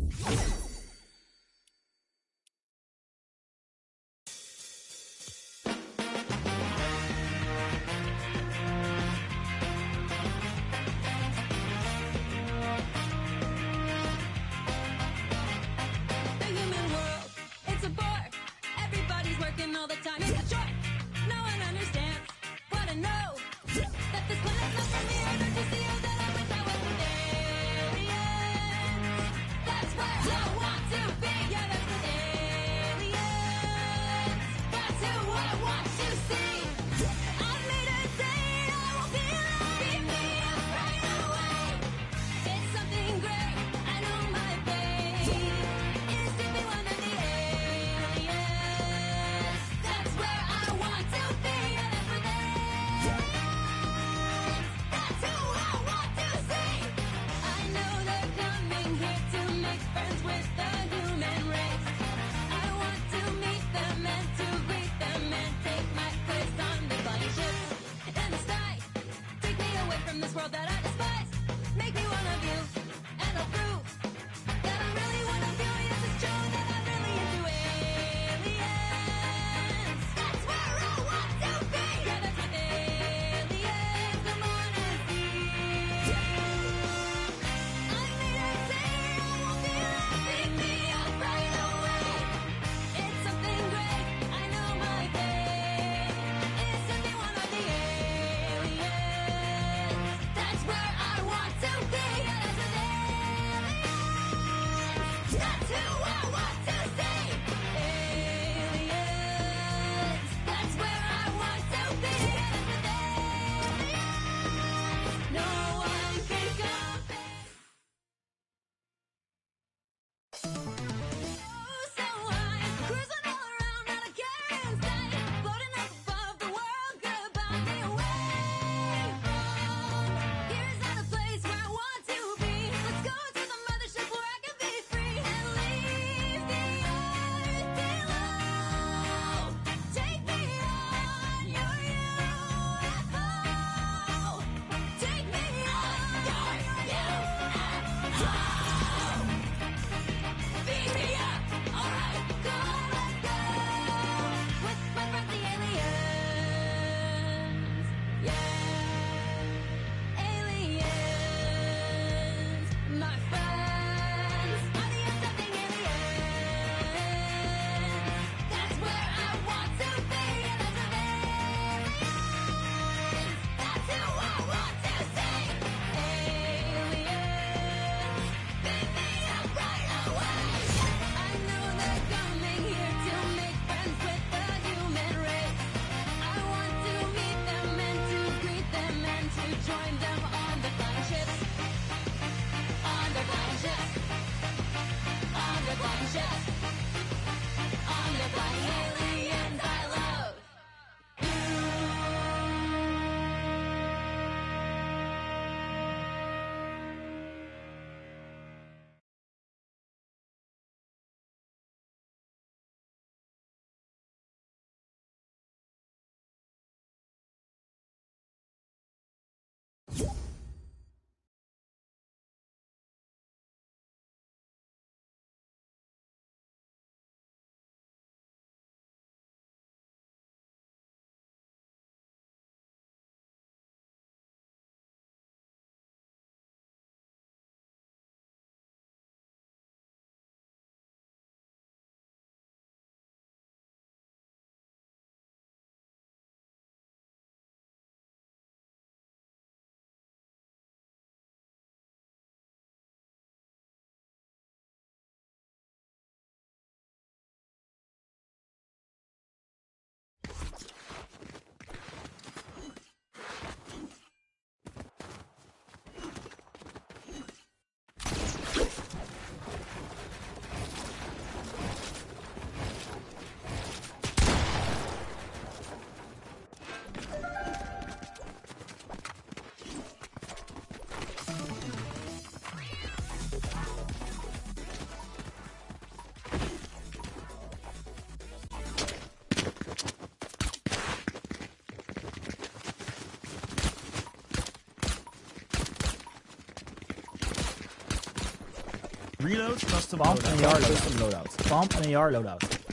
The human world, it's a bore. Everybody's working all the time. It's a chore. No one understands. Wanna know that this planet's not for me. Or don't you see how that I wish I was with aliens? That's where I want to be. Yeah, that's with aliens. That's who I want to see. On later date, I will be like, beat me up right away. It's something great. I know my fate is to be one of the aliens. That's where Reloads, custom Bump and AR loadouts. custom loadouts. Bump and AR loadouts.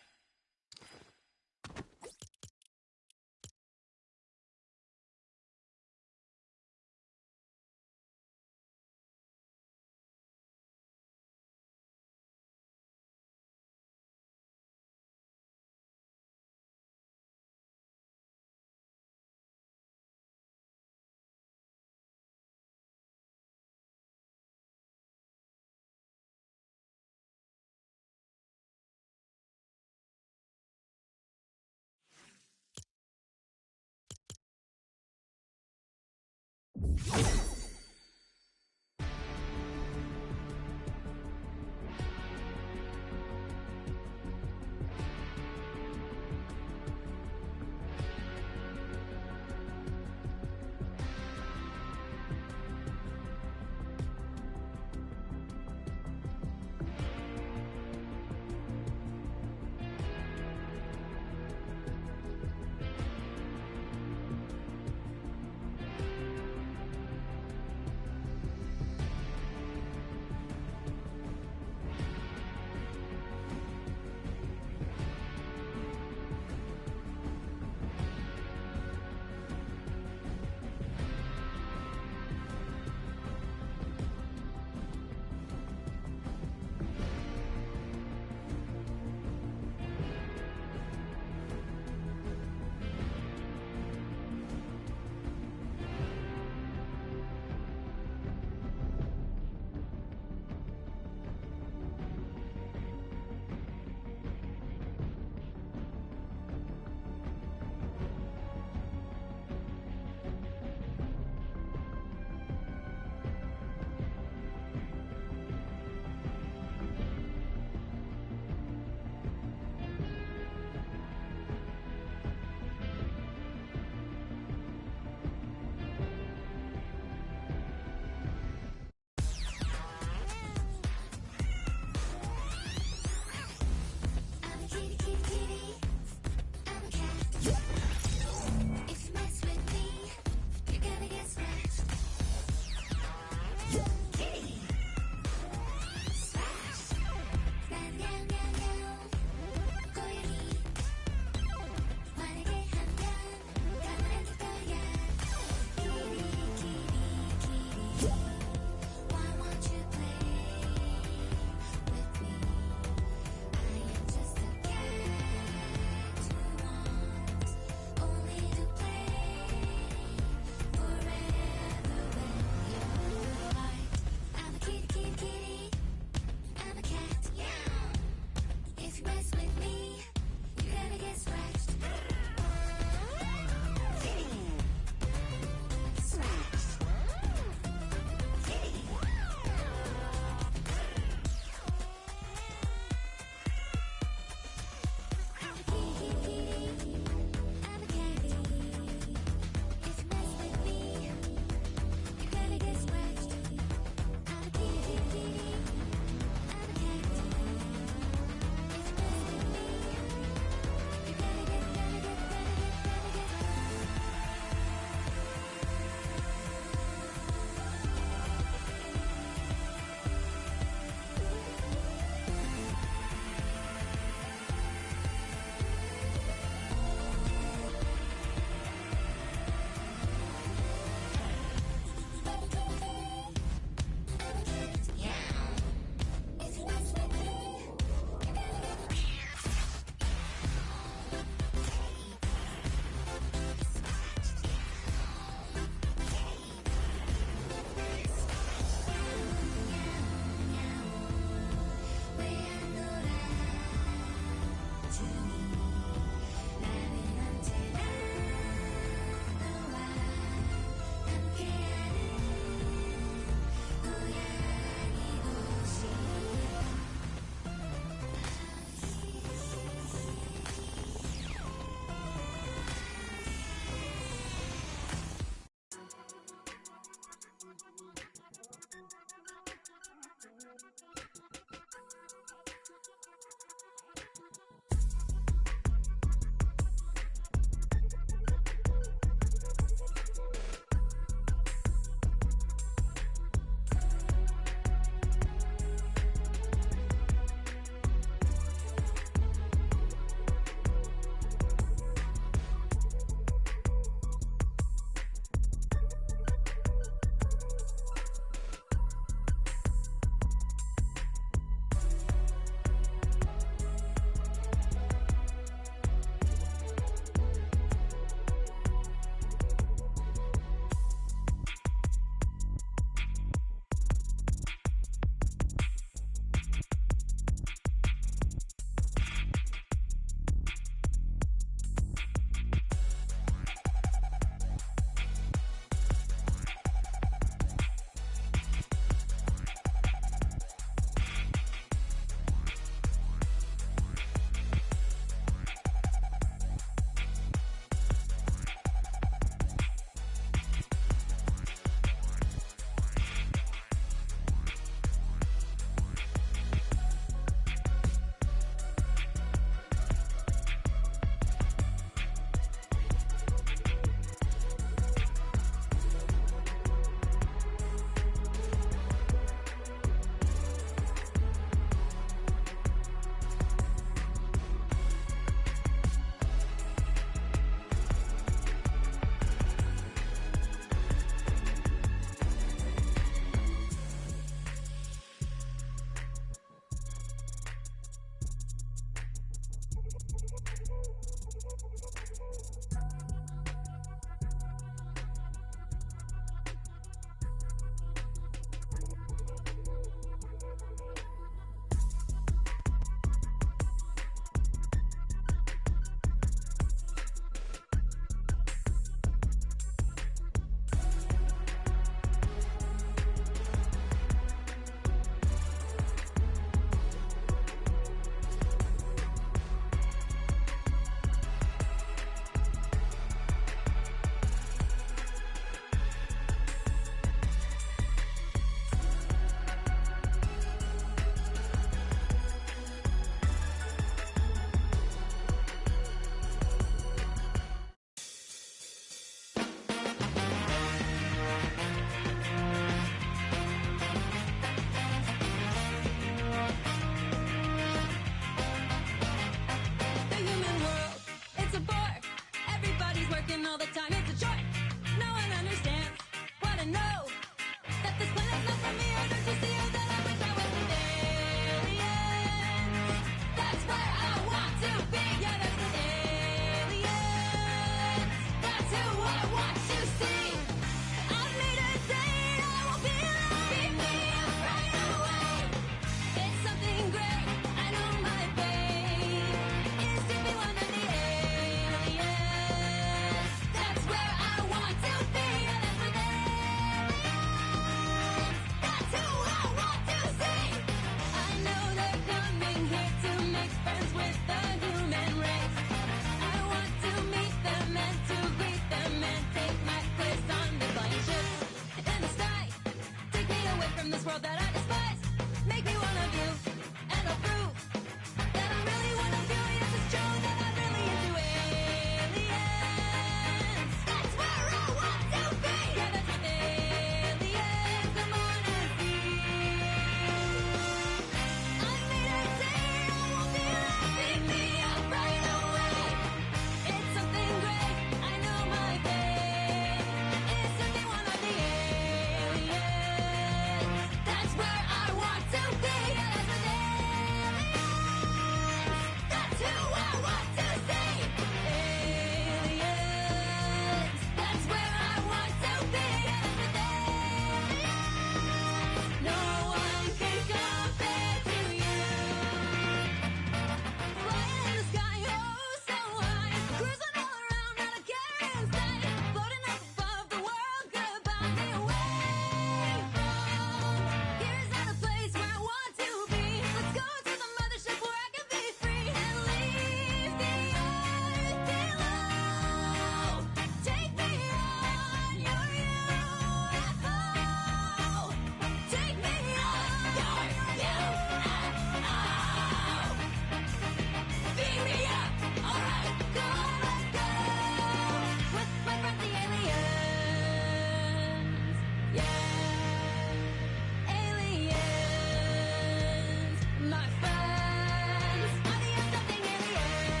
My friends, on the end, something in the end.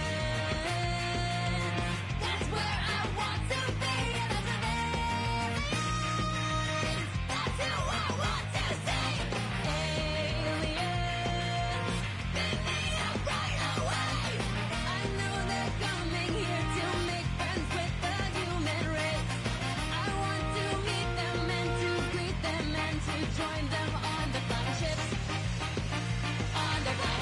That's where I want to be, and that's where aliens. That's who I want to see. Aliens, pick me up right away. I know they're coming here to make friends with the human race. I want to meet them and to greet them and to join them on the flying ships. On the flying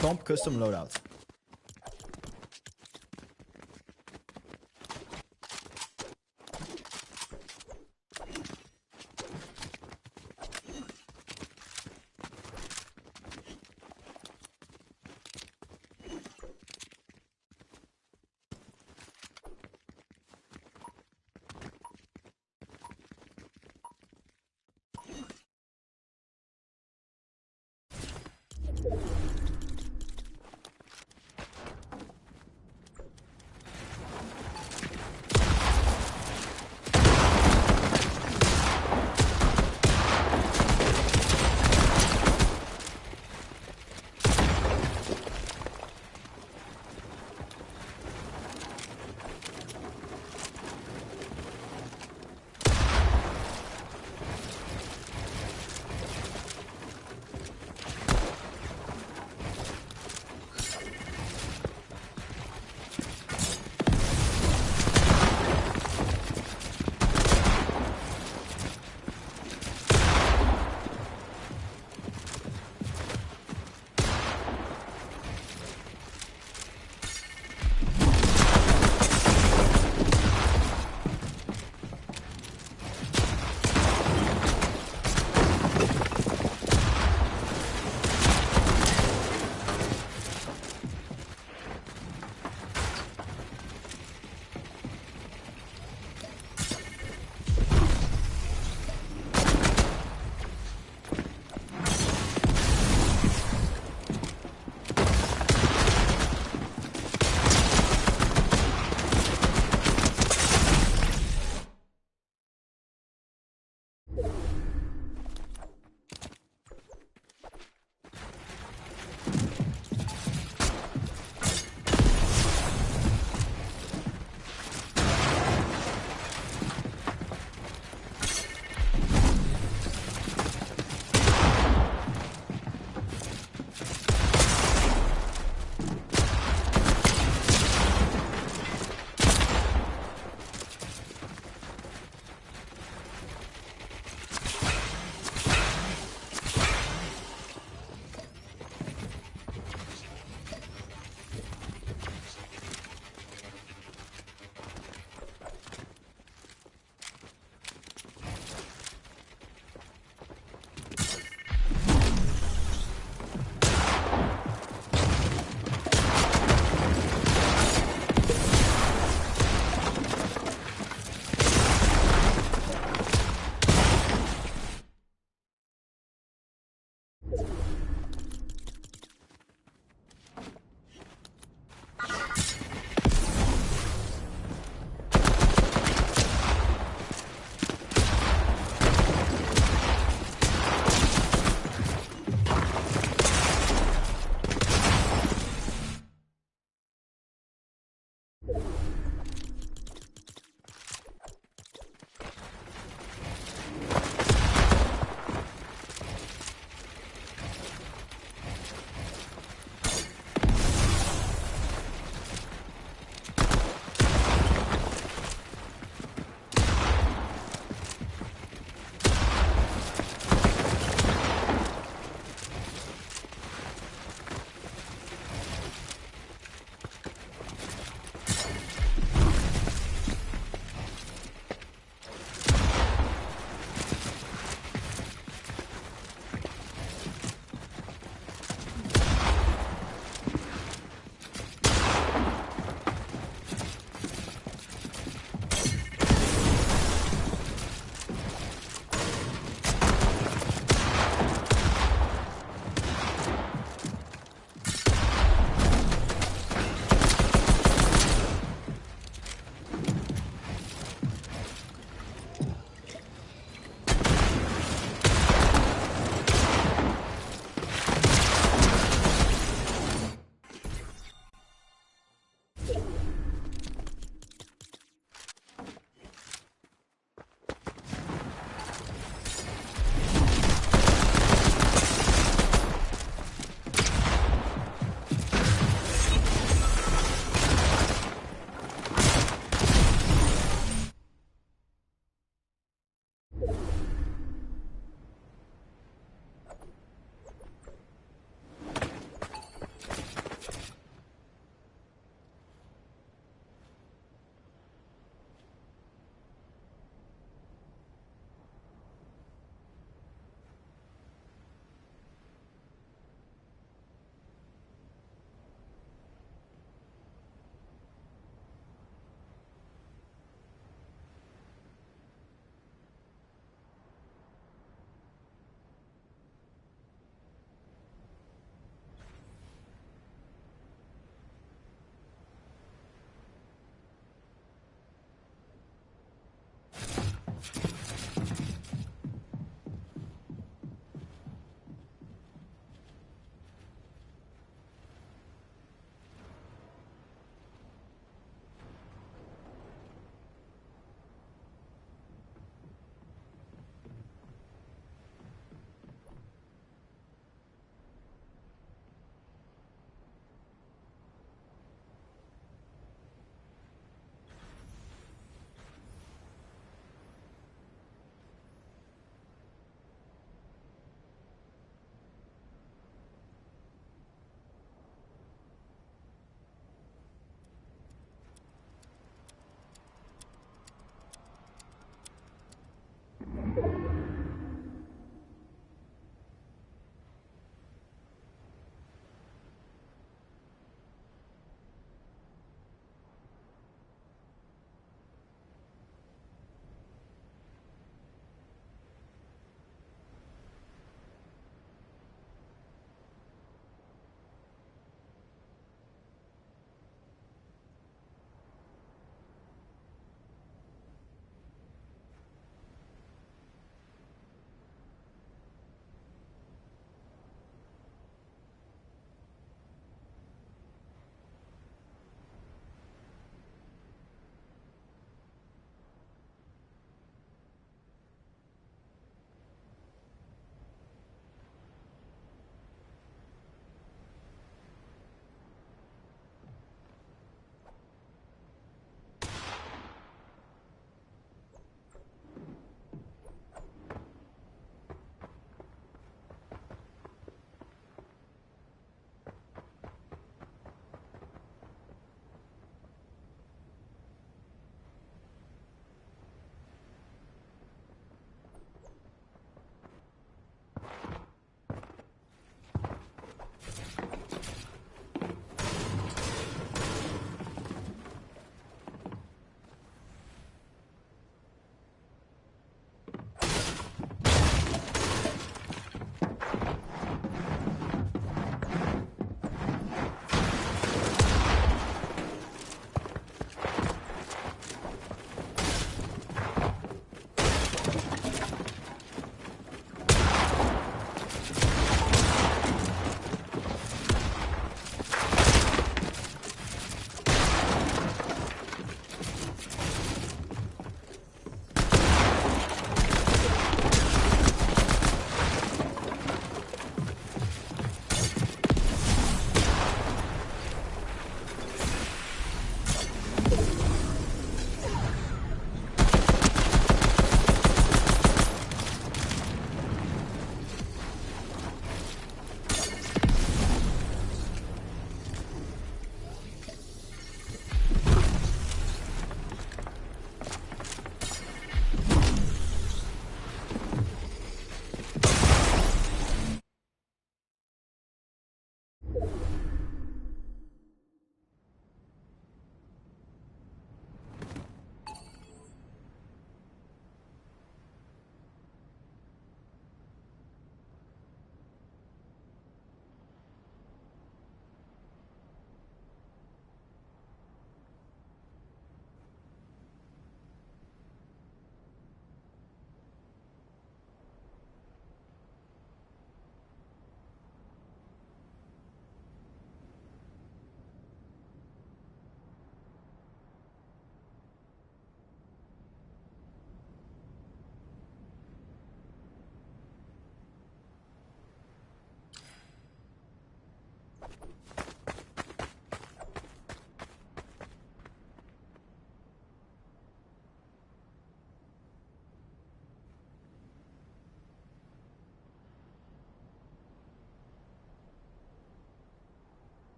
comp custom loadout.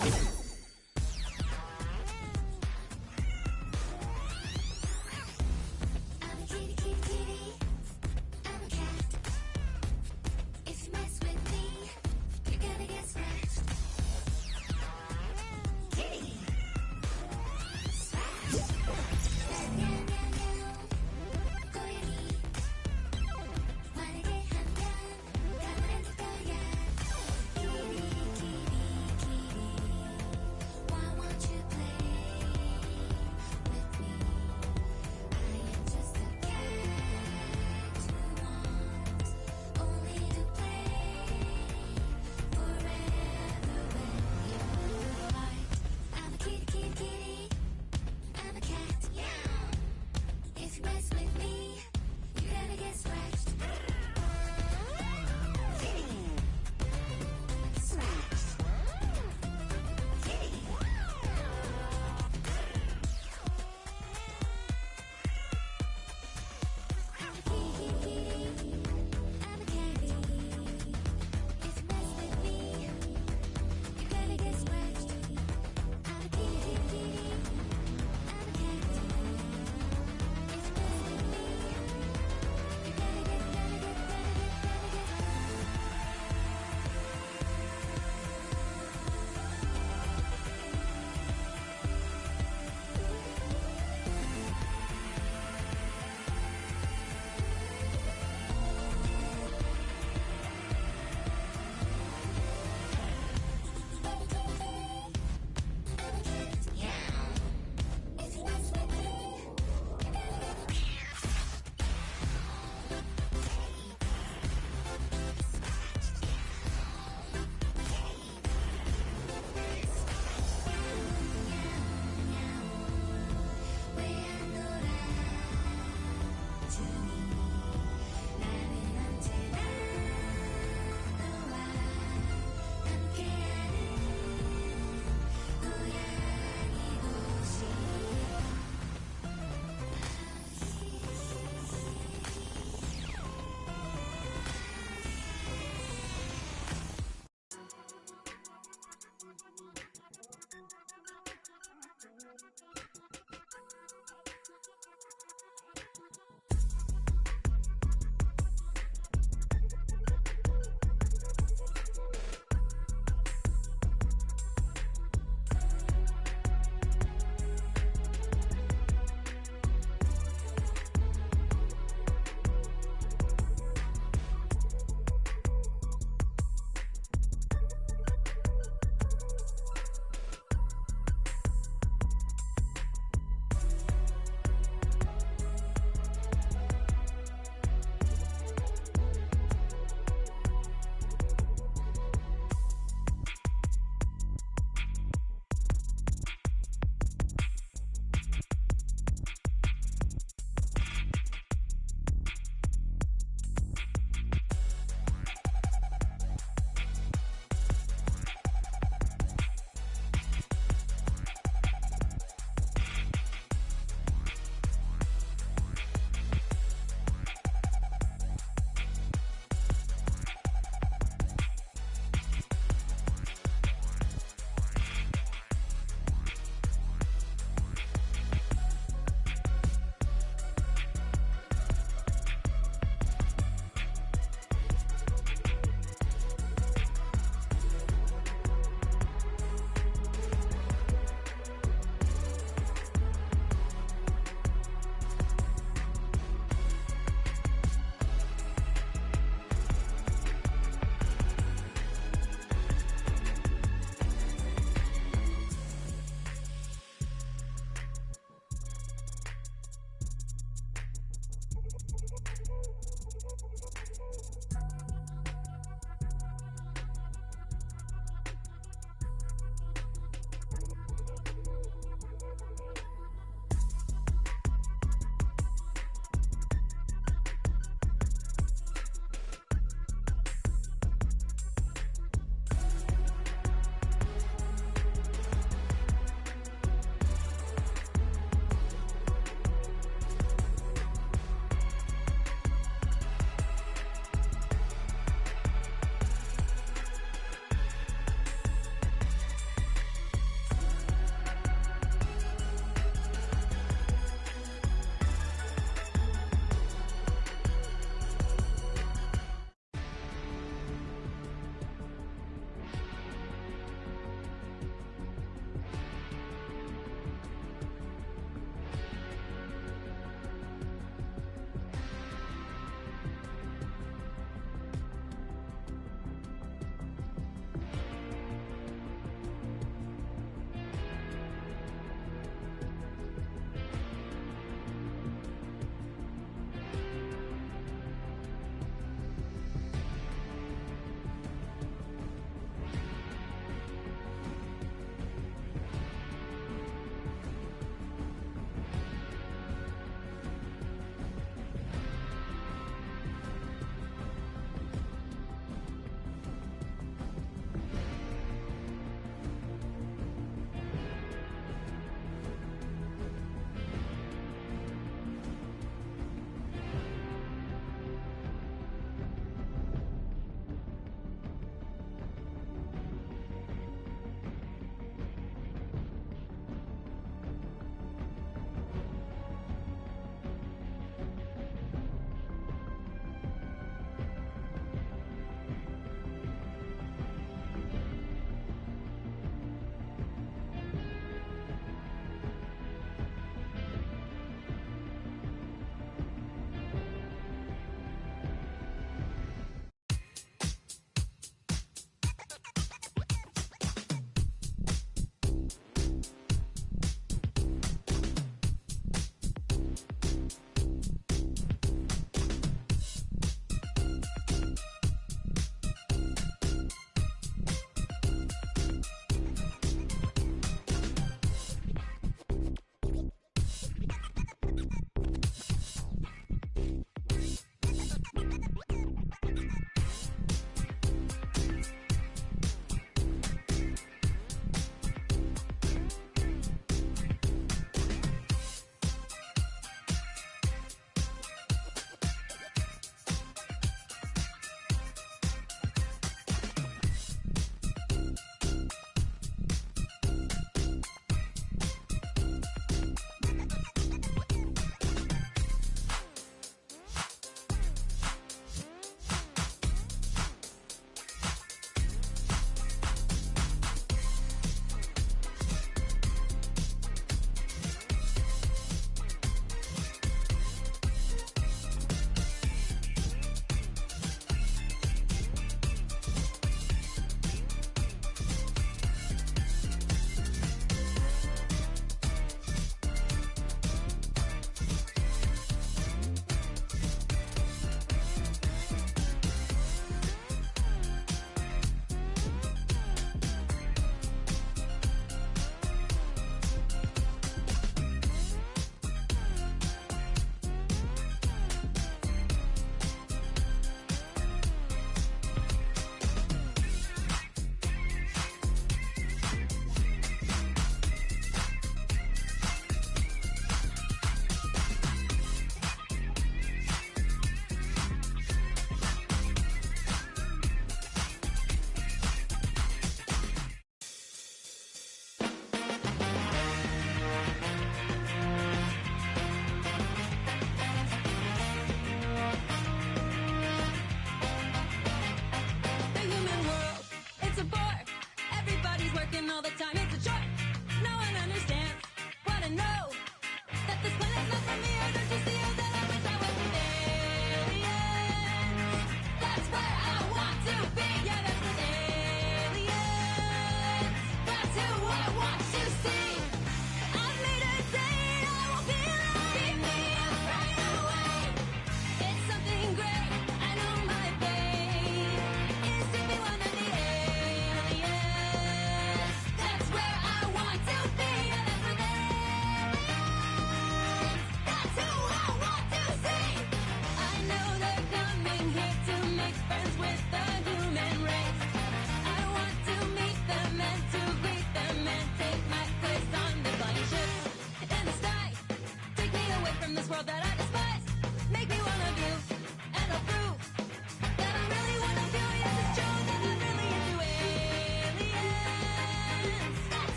It's